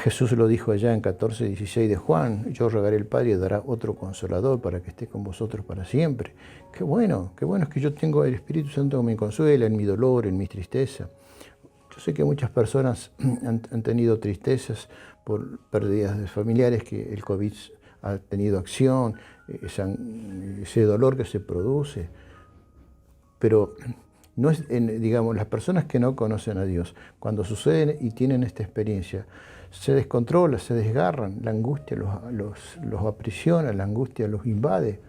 Jesús lo dijo allá en 14:16 de Juan: yo rogaré al Padre y dará otro consolador para que esté con vosotros para siempre. Qué bueno es que yo tengo el Espíritu Santo que me consuela en mi dolor, en mi tristeza. Yo sé que muchas personas han tenido tristezas por pérdidas de familiares, que el COVID ha tenido acción, ese dolor que se produce. Pero no es, digamos, las personas que no conocen a Dios, cuando suceden y tienen esta experiencia, se descontrola, se desgarran, la angustia los aprisiona, la angustia los invade.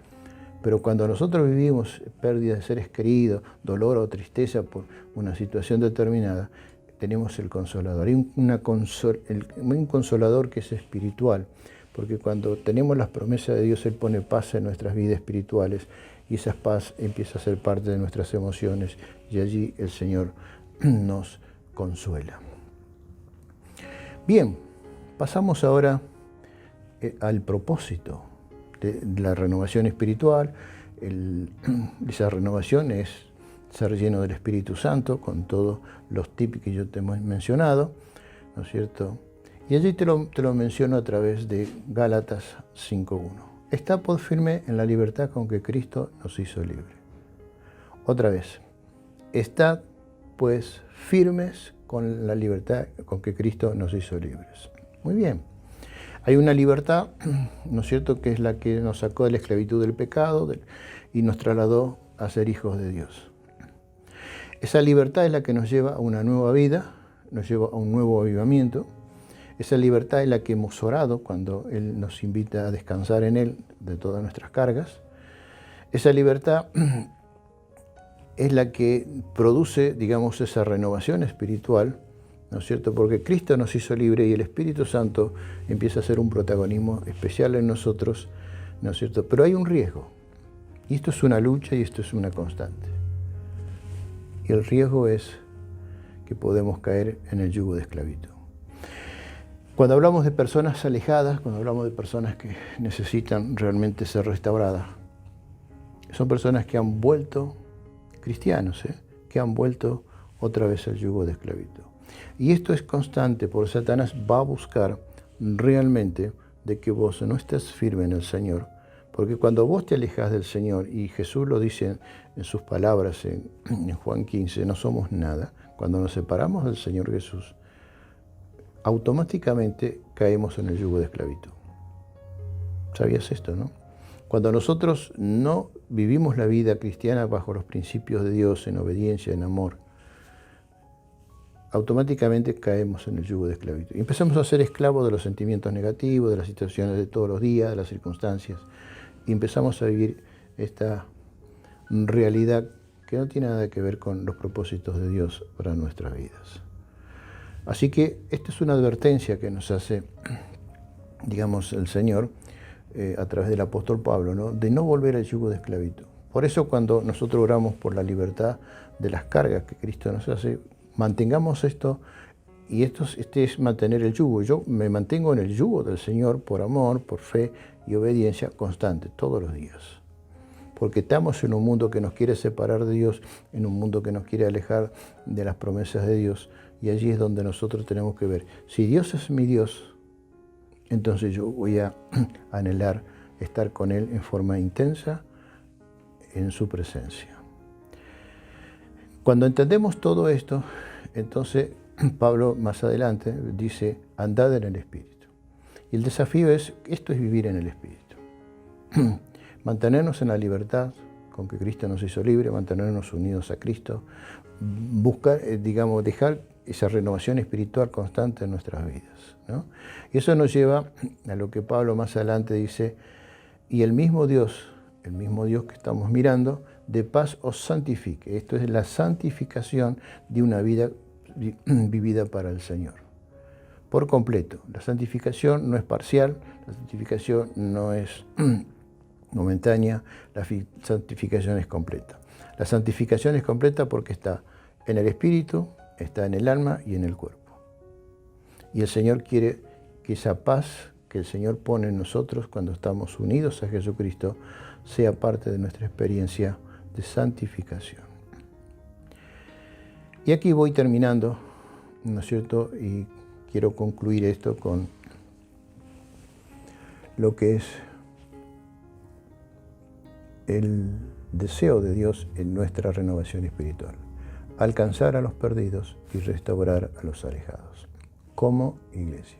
Pero cuando nosotros vivimos pérdida de seres queridos, dolor o tristeza por una situación determinada, tenemos el Consolador. Hay un Consolador que es espiritual, porque cuando tenemos las promesas de Dios, Él pone paz en nuestras vidas espirituales y esa paz empieza a ser parte de nuestras emociones y allí el Señor nos consuela. Bien, pasamos ahora al propósito de la renovación espiritual. Esa renovación es ser lleno del Espíritu Santo, con todos los tips que yo te he mencionado, ¿no es cierto? Y allí te lo menciono a través de Gálatas 5:1. Está por firme en la libertad con que Cristo nos hizo libre. Otra vez, estad pues firmes con la libertad con que Cristo nos hizo libres. Muy bien. Hay una libertad, ¿no es cierto?, que es la que nos sacó de la esclavitud del pecado y nos trasladó a ser hijos de Dios. Esa libertad es la que nos lleva a una nueva vida, nos lleva a un nuevo avivamiento. Esa libertad es la que hemos orado cuando Él nos invita a descansar en Él de todas nuestras cargas. Esa libertad es la que produce, digamos, esa renovación espiritual, ¿no es cierto? Porque Cristo nos hizo libre y el Espíritu Santo empieza a ser un protagonismo especial en nosotros, ¿no es cierto? Pero hay un riesgo, y esto es una lucha y esto es una constante. Y el riesgo es que podemos caer en el yugo de esclavitud. Cuando hablamos de personas alejadas, cuando hablamos de personas que necesitan realmente ser restauradas, son personas que han vuelto, cristianos, que han vuelto otra vez al yugo de esclavitud. Y esto es constante, porque Satanás va a buscar realmente de que vos no estés firme en el Señor. Porque cuando vos te alejas del Señor, y Jesús lo dice en sus palabras en Juan 15, no somos nada. Cuando nos separamos del Señor Jesús, automáticamente caemos en el yugo de esclavitud. ¿Sabías esto, no? Cuando nosotros no vivimos la vida cristiana bajo los principios de Dios, en obediencia, en amor, automáticamente caemos en el yugo de esclavitud. Y empezamos a ser esclavos de los sentimientos negativos, de las situaciones de todos los días, de las circunstancias. Y empezamos a vivir esta realidad que no tiene nada que ver con los propósitos de Dios para nuestras vidas. Así que esta es una advertencia que nos hace, digamos, el Señor, a través del apóstol Pablo, ¿no? De no volver al yugo de esclavitud. Por eso cuando nosotros oramos por la libertad de las cargas que Cristo nos hace, mantengamos esto, y este es mantener el yugo. Yo me mantengo en el yugo del Señor por amor, por fe y obediencia constante, todos los días. Porque estamos en un mundo que nos quiere separar de Dios, en un mundo que nos quiere alejar de las promesas de Dios, y allí es donde nosotros tenemos que ver, si Dios es mi Dios, entonces yo voy a anhelar estar con Él en forma intensa, en su presencia. Cuando entendemos todo esto, entonces Pablo más adelante dice, andad en el Espíritu. Y el desafío es, esto es vivir en el Espíritu. Mantenernos en la libertad con que Cristo nos hizo libre, mantenernos unidos a Cristo, buscar, dejar esa renovación espiritual constante en nuestras vidas, ¿no? Y eso nos lleva a lo que Pablo más adelante dice, y el mismo Dios que estamos mirando, de paz os santifique. Esto es la santificación de una vida vivida para el Señor. Por completo. La santificación no es parcial, la santificación no es momentánea, la santificación es completa. La santificación es completa porque está en el espíritu, está en el alma y en el cuerpo. Y el Señor quiere que esa paz que el Señor pone en nosotros cuando estamos unidos a Jesucristo sea parte de nuestra experiencia de santificación. Y aquí voy terminando, ¿no es cierto? Y quiero concluir esto con lo que es el deseo de Dios en nuestra renovación espiritual. Alcanzar a los perdidos y restaurar a los alejados, como iglesia.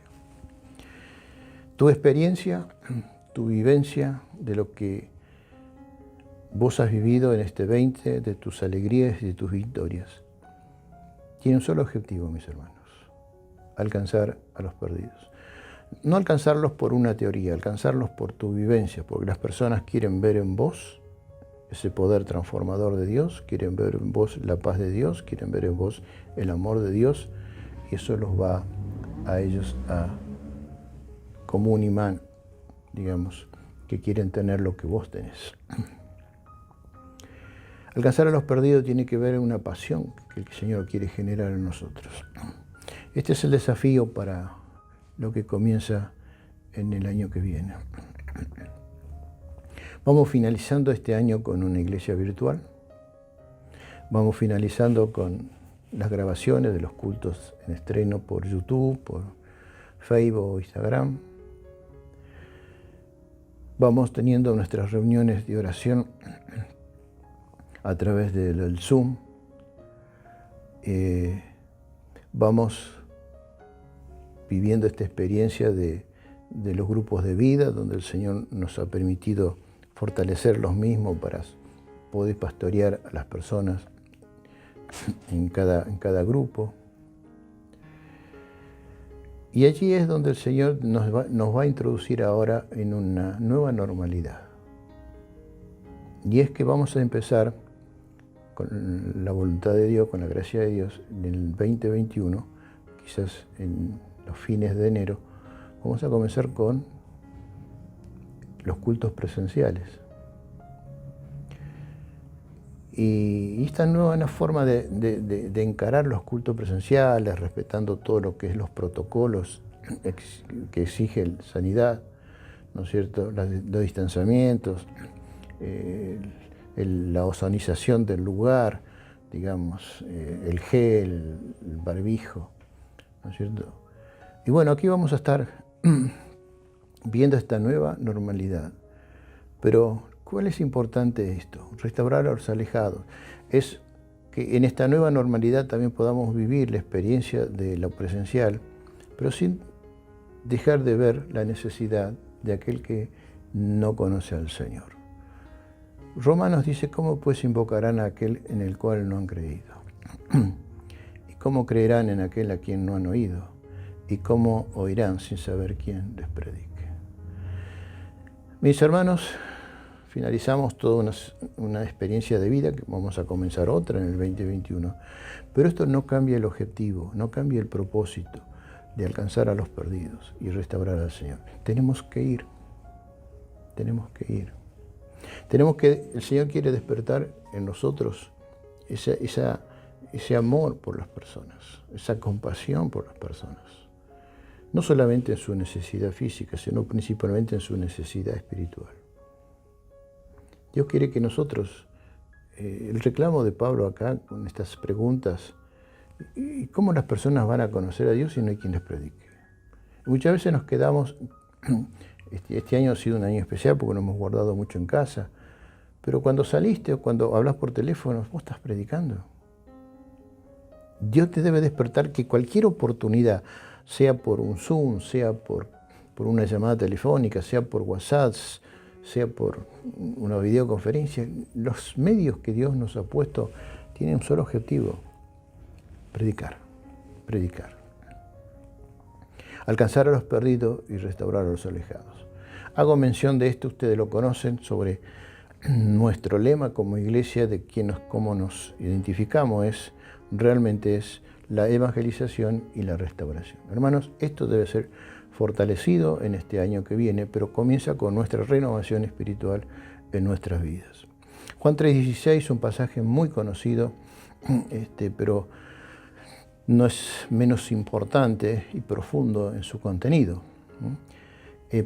Tu experiencia, tu vivencia de lo que vos has vivido en este 20, de tus alegrías y de tus victorias, tiene un solo objetivo, mis hermanos: alcanzar a los perdidos. No alcanzarlos por una teoría, alcanzarlos por tu vivencia, porque las personas quieren ver en vos ese poder transformador de Dios, quieren ver en vos la paz de Dios, quieren ver en vos el amor de Dios, y eso los va a ellos como un imán, digamos, que quieren tener lo que vos tenés. Alcanzar a los perdidos tiene que ver en una pasión que el Señor quiere generar en nosotros. Este es el desafío para lo que comienza en el año que viene. Vamos finalizando este año con una iglesia virtual. Vamos finalizando con las grabaciones de los cultos en estreno por YouTube, por Facebook o Instagram. Vamos teniendo nuestras reuniones de oración a través del Zoom. Vamos viviendo esta experiencia de los grupos de vida, donde el Señor nos ha permitido fortalecer los mismos para poder pastorear a las personas en cada grupo. Y allí es donde el Señor nos va a introducir ahora en una nueva normalidad. Y es que vamos a empezar con la voluntad de Dios, con la gracia de Dios, en el 2021, quizás en los fines de enero, vamos a comenzar con los cultos presenciales. Y esta nueva forma de encarar los cultos presenciales, respetando todo lo que es los protocolos que exige la sanidad, ¿no es cierto? Los distanciamientos, la ozonización del lugar, digamos, el gel, el barbijo, ¿no es cierto? Y bueno, aquí vamos a estar viendo esta nueva normalidad. Pero, ¿cuál es importante esto? Restaurar a los alejados. Es que en esta nueva normalidad también podamos vivir la experiencia de lo presencial, pero sin dejar de ver la necesidad de aquel que no conoce al Señor. Romanos dice, ¿cómo pues invocarán a aquel en el cual no han creído? ¿Y cómo creerán en aquel a quien no han oído? ¿Y cómo oirán sin saber quién les predique? Mis hermanos, finalizamos toda una experiencia de vida, que vamos a comenzar otra en el 2021, pero esto no cambia el objetivo, no cambia el propósito de alcanzar a los perdidos y restaurar al Señor. Tenemos que ir. tenemos que ir. El Señor quiere despertar en nosotros ese amor por las personas, esa compasión por las personas. No solamente en su necesidad física, sino principalmente en su necesidad espiritual. Dios quiere que nosotros, el reclamo de Pablo acá con estas preguntas, ¿y cómo las personas van a conocer a Dios si no hay quien les predique? Muchas veces nos quedamos, este año ha sido un año especial porque nos hemos guardado mucho en casa, pero cuando saliste o cuando hablas por teléfono, vos estás predicando. Dios te debe despertar que cualquier oportunidad, sea por un Zoom, sea por una llamada telefónica, sea por WhatsApp, sea por una videoconferencia, los medios que Dios nos ha puesto tienen un solo objetivo: predicar, predicar. Alcanzar a los perdidos y restaurar a los alejados. Hago mención de esto, ustedes lo conocen, sobre nuestro lema como iglesia, de cómo nos identificamos, realmente es la evangelización y la restauración. Hermanos, esto debe ser fortalecido en este año que viene, pero comienza con nuestra renovación espiritual en nuestras vidas. Juan 3:16, un pasaje muy conocido, pero no es menos importante y profundo en su contenido.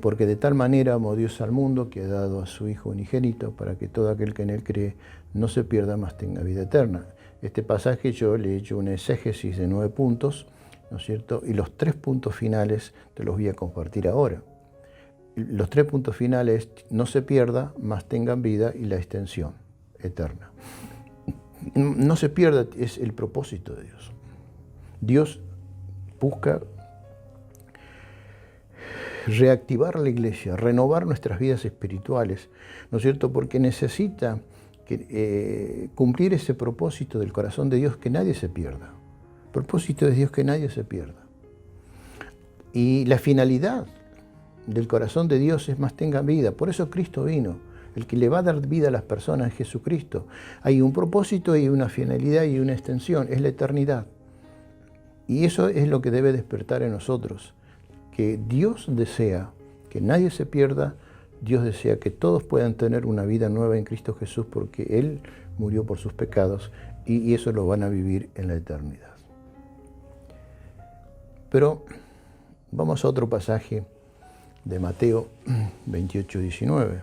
Porque de tal manera amó Dios al mundo que ha dado a su Hijo unigénito para que todo aquel que en él cree no se pierda, mas tenga vida eterna. Este pasaje yo le he hecho una exégesis de 9 puntos, ¿no es cierto? Y los 3 puntos finales te los voy a compartir ahora. Los 3 puntos finales: no se pierda, mas tengan vida, y la extensión eterna. No se pierda es el propósito de Dios. Dios busca reactivar la iglesia, renovar nuestras vidas espirituales, ¿no es cierto? Porque necesita cumplir ese propósito del corazón de Dios, que nadie se pierda. El propósito de Dios, que nadie se pierda. Y la finalidad del corazón de Dios es: más tengan vida. Por eso Cristo vino. El que le va a dar vida a las personas es Jesucristo. Hay un propósito, hay una finalidad y una extensión, es la eternidad. Y eso es lo que debe despertar en nosotros, que Dios desea que nadie se pierda. Dios desea que todos puedan tener una vida nueva en Cristo Jesús, porque Él murió por sus pecados y eso lo van a vivir en la eternidad. Pero vamos a otro pasaje de Mateo 28:19.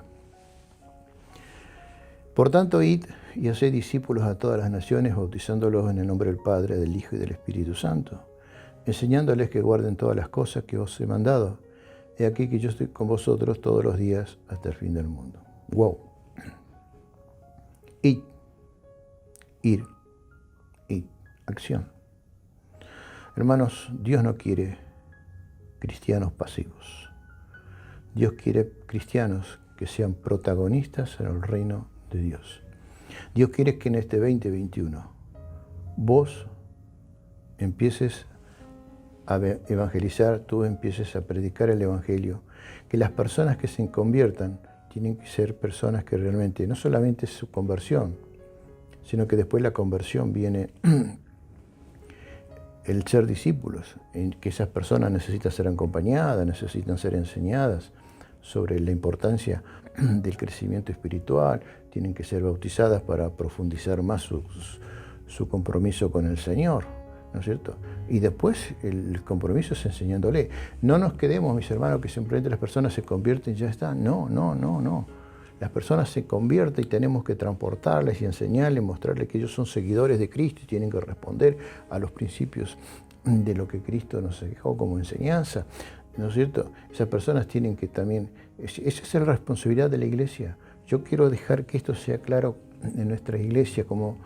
Por tanto, id y haced discípulos a todas las naciones, bautizándolos en el nombre del Padre, del Hijo y del Espíritu Santo, enseñándoles que guarden todas las cosas que os he mandado. He aquí que yo estoy con vosotros todos los días hasta el fin del mundo. ¡Wow! Ir, acción. Hermanos, Dios no quiere cristianos pasivos. Dios quiere cristianos que sean protagonistas en el reino de Dios. Dios quiere que en este 2021 vos empieces a evangelizar, tú empieces a predicar el Evangelio, que las personas que se conviertan tienen que ser personas que realmente, no solamente es su conversión, sino que después la conversión viene el ser discípulos, en que esas personas necesitan ser acompañadas, necesitan ser enseñadas sobre la importancia del crecimiento espiritual, tienen que ser bautizadas para profundizar más su compromiso con el Señor, ¿no es cierto? Y después el compromiso es enseñándole. No nos quedemos, mis hermanos, que simplemente las personas se convierten y ya está. No. Las personas se convierten y tenemos que transportarles y enseñarles, mostrarles que ellos son seguidores de Cristo y tienen que responder a los principios de lo que Cristo nos dejó como enseñanza, ¿no es cierto? Esas personas tienen que también... Esa es la responsabilidad de la iglesia. Yo quiero dejar que esto sea claro en nuestra iglesia, como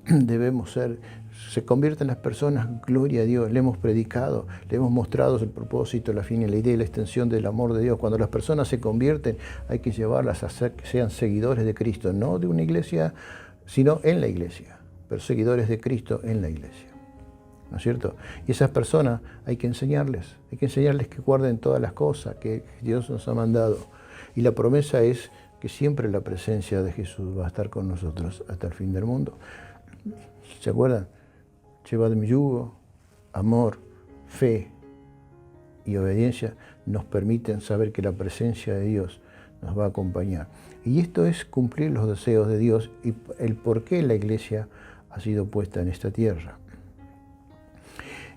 debemos ser. Se convierten las personas, gloria a Dios, le hemos predicado, le hemos mostrado el propósito, la finalidad y la extensión del amor de Dios. Cuando las personas se convierten, hay que llevarlas a ser, que sean seguidores de Cristo, no de una iglesia, sino en la iglesia, pero seguidores de Cristo en la iglesia, ¿no es cierto? Y esas personas hay que enseñarles que guarden todas las cosas que Dios nos ha mandado. Y la promesa es que siempre la presencia de Jesús va a estar con nosotros hasta el fin del mundo. ¿Se acuerdan? Llevad mi yugo, amor, fe y obediencia nos permiten saber que la presencia de Dios, nos va a acompañar. Y esto es cumplir los deseos de Dios y el por qué la iglesia ha sido puesta en esta tierra.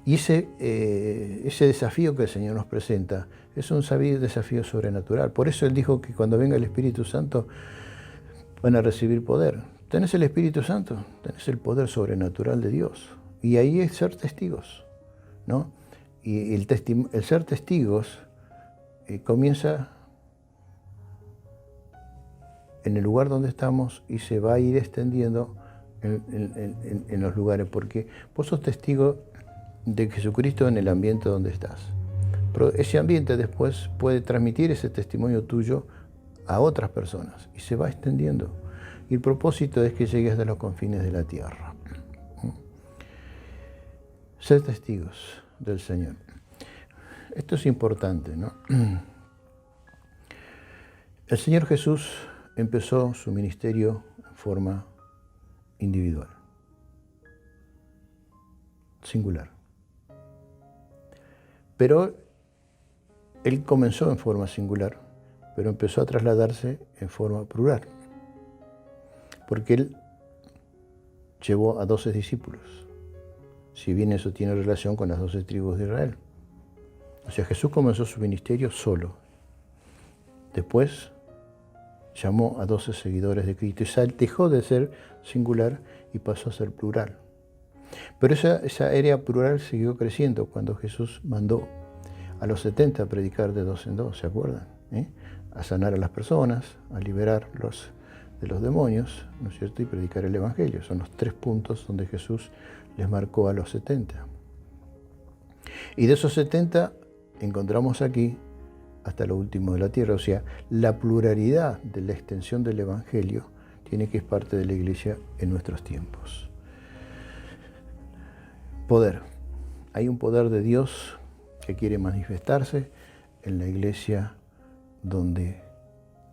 Y ese desafío que el Señor nos presenta es un desafío sobrenatural. Por eso Él dijo que cuando venga el Espíritu Santo van a recibir poder. ¿Tenés el Espíritu Santo? Tenés el poder sobrenatural de Dios. Y ahí es ser testigos, ¿no? Y el ser testigos comienza en el lugar donde estamos y se va a ir extendiendo en los lugares, porque vos sos testigo de Jesucristo en el ambiente donde estás. Pero ese ambiente después puede transmitir ese testimonio tuyo a otras personas y se va extendiendo. Y el propósito es que llegues a los confines de la tierra. Ser testigos del Señor. Esto es importante, ¿no? El Señor Jesús empezó su ministerio en forma individual, singular. Pero Él comenzó en forma singular, pero empezó a trasladarse en forma plural, porque Él llevó a 12 discípulos, si bien eso tiene relación con las 12 tribus de Israel. O sea, Jesús comenzó su ministerio solo. Después llamó a 12 seguidores de Cristo y dejó de ser singular y pasó a ser plural. Pero esa área plural siguió creciendo cuando Jesús mandó a los 70 a predicar de 2 en 2, ¿se acuerdan? A sanar a las personas, a liberarlos de los demonios, ¿no es cierto? Y predicar el Evangelio. Son los 3 puntos donde Jesús les marcó a los 70. Y de esos 70 encontramos aquí hasta lo último de la tierra. O sea, la pluralidad de la extensión del Evangelio tiene que ser parte de la iglesia en nuestros tiempos. Poder. Hay un poder de Dios que quiere manifestarse en la iglesia donde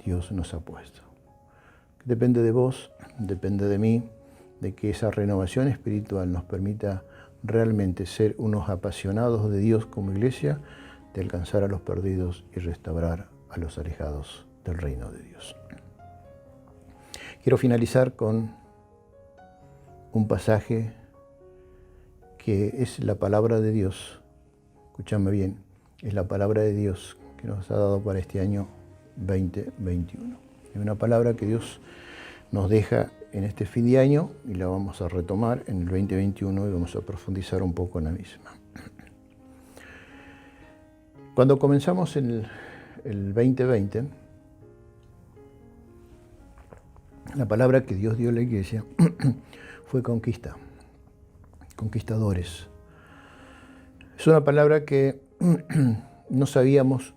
Dios nos ha puesto. Depende de vos, depende de mí, de que esa renovación espiritual nos permita realmente ser unos apasionados de Dios como iglesia, de alcanzar a los perdidos y restaurar a los alejados del reino de Dios. Quiero finalizar con un pasaje que es la palabra de Dios. Escúchame bien, es la palabra de Dios que nos ha dado para este año 2021. Es una palabra que Dios nos deja en este fin de año y la vamos a retomar en el 2021 y vamos a profundizar un poco en la misma. Cuando comenzamos el 2020, la palabra que Dios dio a la iglesia fue conquista, conquistadores. Es una palabra que no sabíamos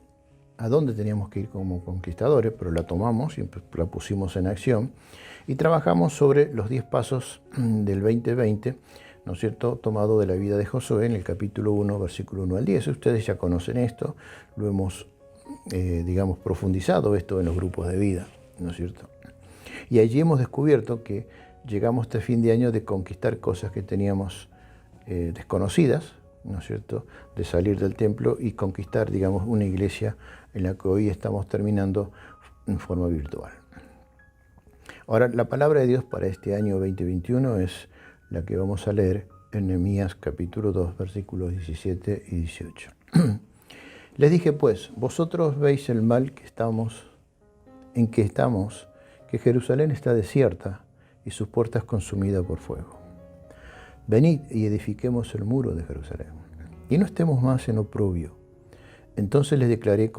a dónde teníamos que ir como conquistadores, pero la tomamos y la pusimos en acción y trabajamos sobre los 10 pasos del 2020, ¿no es cierto?, tomado de la vida de Josué en el capítulo 1, versículo 1 al 10. Ustedes ya conocen esto, lo hemos, profundizado esto en los grupos de vida, ¿no es cierto? Y allí hemos descubierto que llegamos este fin de año de conquistar cosas que teníamos desconocidas, ¿no es cierto?, de salir del templo y conquistar, una iglesia en la que hoy estamos terminando en forma virtual. Ahora, la palabra de Dios para este año 2021 es la que vamos a leer en Nehemías capítulo 2, versículos 17 y 18. Les dije pues, vosotros veis el mal en que estamos, que Jerusalén está desierta y sus puertas consumidas por fuego. Venid y edifiquemos el muro de Jerusalén, y no estemos más en oprobio. Entonces les declaré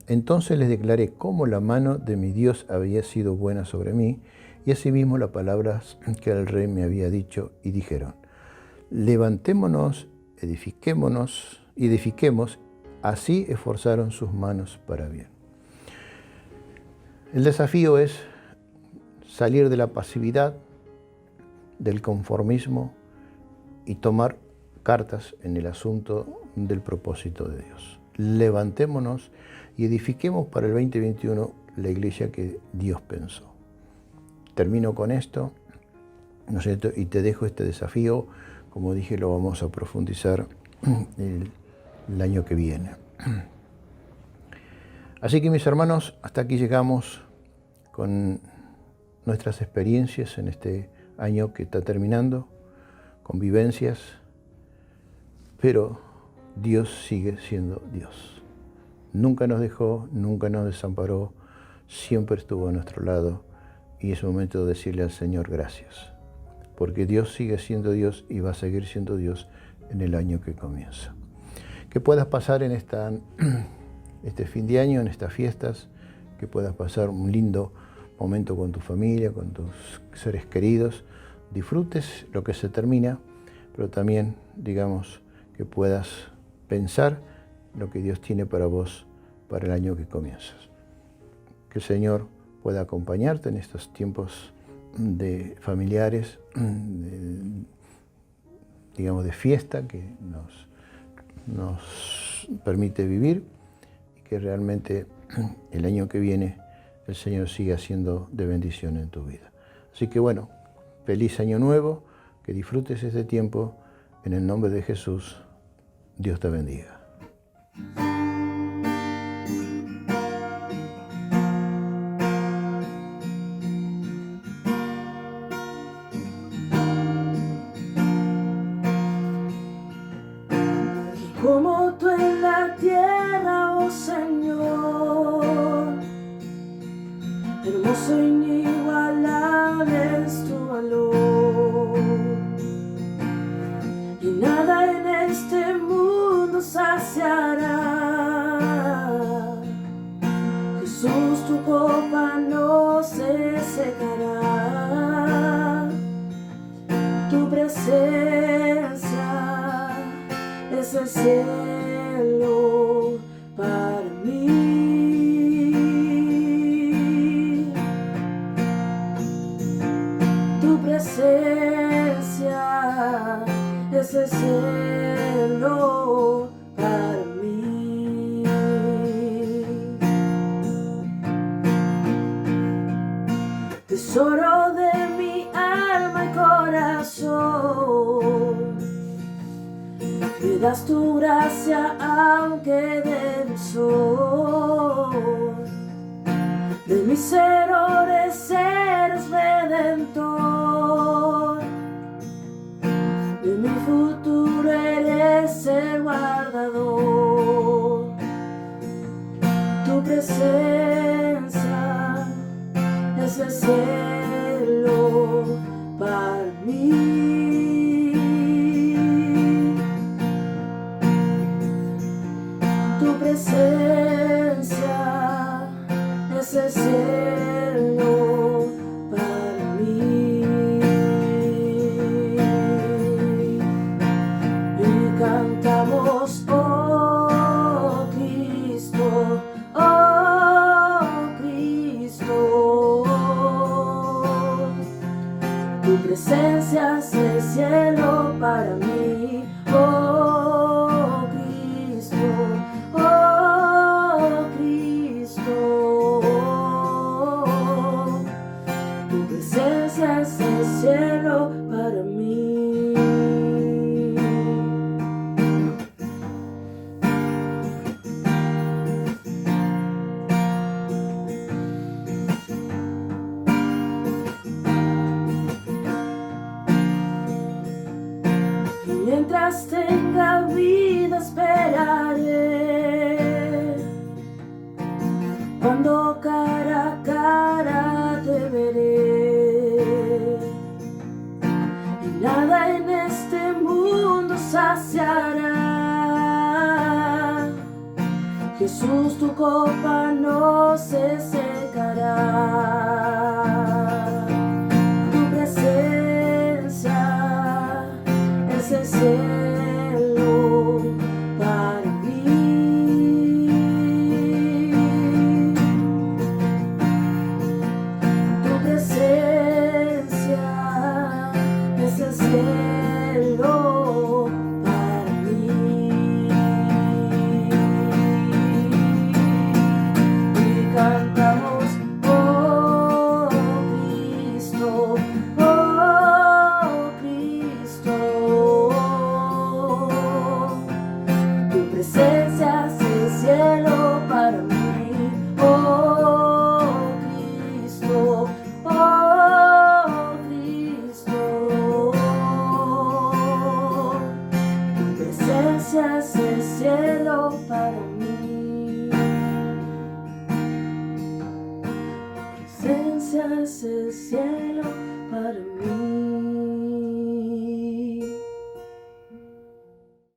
entonces les declaré cómo la mano de mi Dios había sido buena sobre mí, y asimismo las palabras que el rey me había dicho, y dijeron, levantémonos, edifiquemos, así esforzaron sus manos para bien. El desafío es salir de la pasividad, del conformismo y tomar cartas en el asunto del propósito de Dios. Levantémonos y edifiquemos para el 2021 la iglesia que Dios pensó. Termino con esto, ¿no es cierto? Y te dejo este desafío. Como dije, lo vamos a profundizar el año que viene. Así que mis hermanos, hasta aquí llegamos con nuestras experiencias en este año que está terminando, con vivencias, pero Dios sigue siendo Dios. Nunca nos dejó, nunca nos desamparó, siempre estuvo a nuestro lado y es momento de decirle al Señor gracias, porque Dios sigue siendo Dios y va a seguir siendo Dios en el año que comienza. Que puedas pasar en este fin de año, en estas fiestas, que puedas pasar un lindo momento con tu familia, con tus seres queridos, disfrutes lo que se termina, pero también, digamos, que puedas pensar lo que Dios tiene para vos para el año que comienzas. Que el Señor pueda acompañarte en estos tiempos de familiares, digamos, de fiesta que nos permite vivir y que realmente el año que viene el Señor siga siendo de bendición en tu vida. Así que bueno, feliz año nuevo, que disfrutes este tiempo. En el nombre de Jesús, Dios te bendiga. Como tú en la tierra, oh Señor, hermoso e inigualable es tu valor, y nada en este mundo saciará. Jesús, tu copa no se secará, tu presencia es el cielo para mí. Tu presencia es el cielo para mí. Tesoro de mi alma y corazón, me das tu gracia aunque del sol. De mis errores eres redentor, de mi futuro eres el guardador. Tu presencia es el cielo para mí. Tu presencia es el cielo para mí. Y cantamos, oh Cristo, oh Cristo. Tu presencia es el cielo para mí, oh Cristo, oh Cristo. Tu presencia es el cielo para mí. Mientras tenga vida esperaré, cuando cara a cara te veré, y nada en este mundo saciará. Jesús, tu copa no se secará. Tu presencia es el cielo para mí. Tu presencia es el cielo para mí. Y cantamos. gracias el cielo para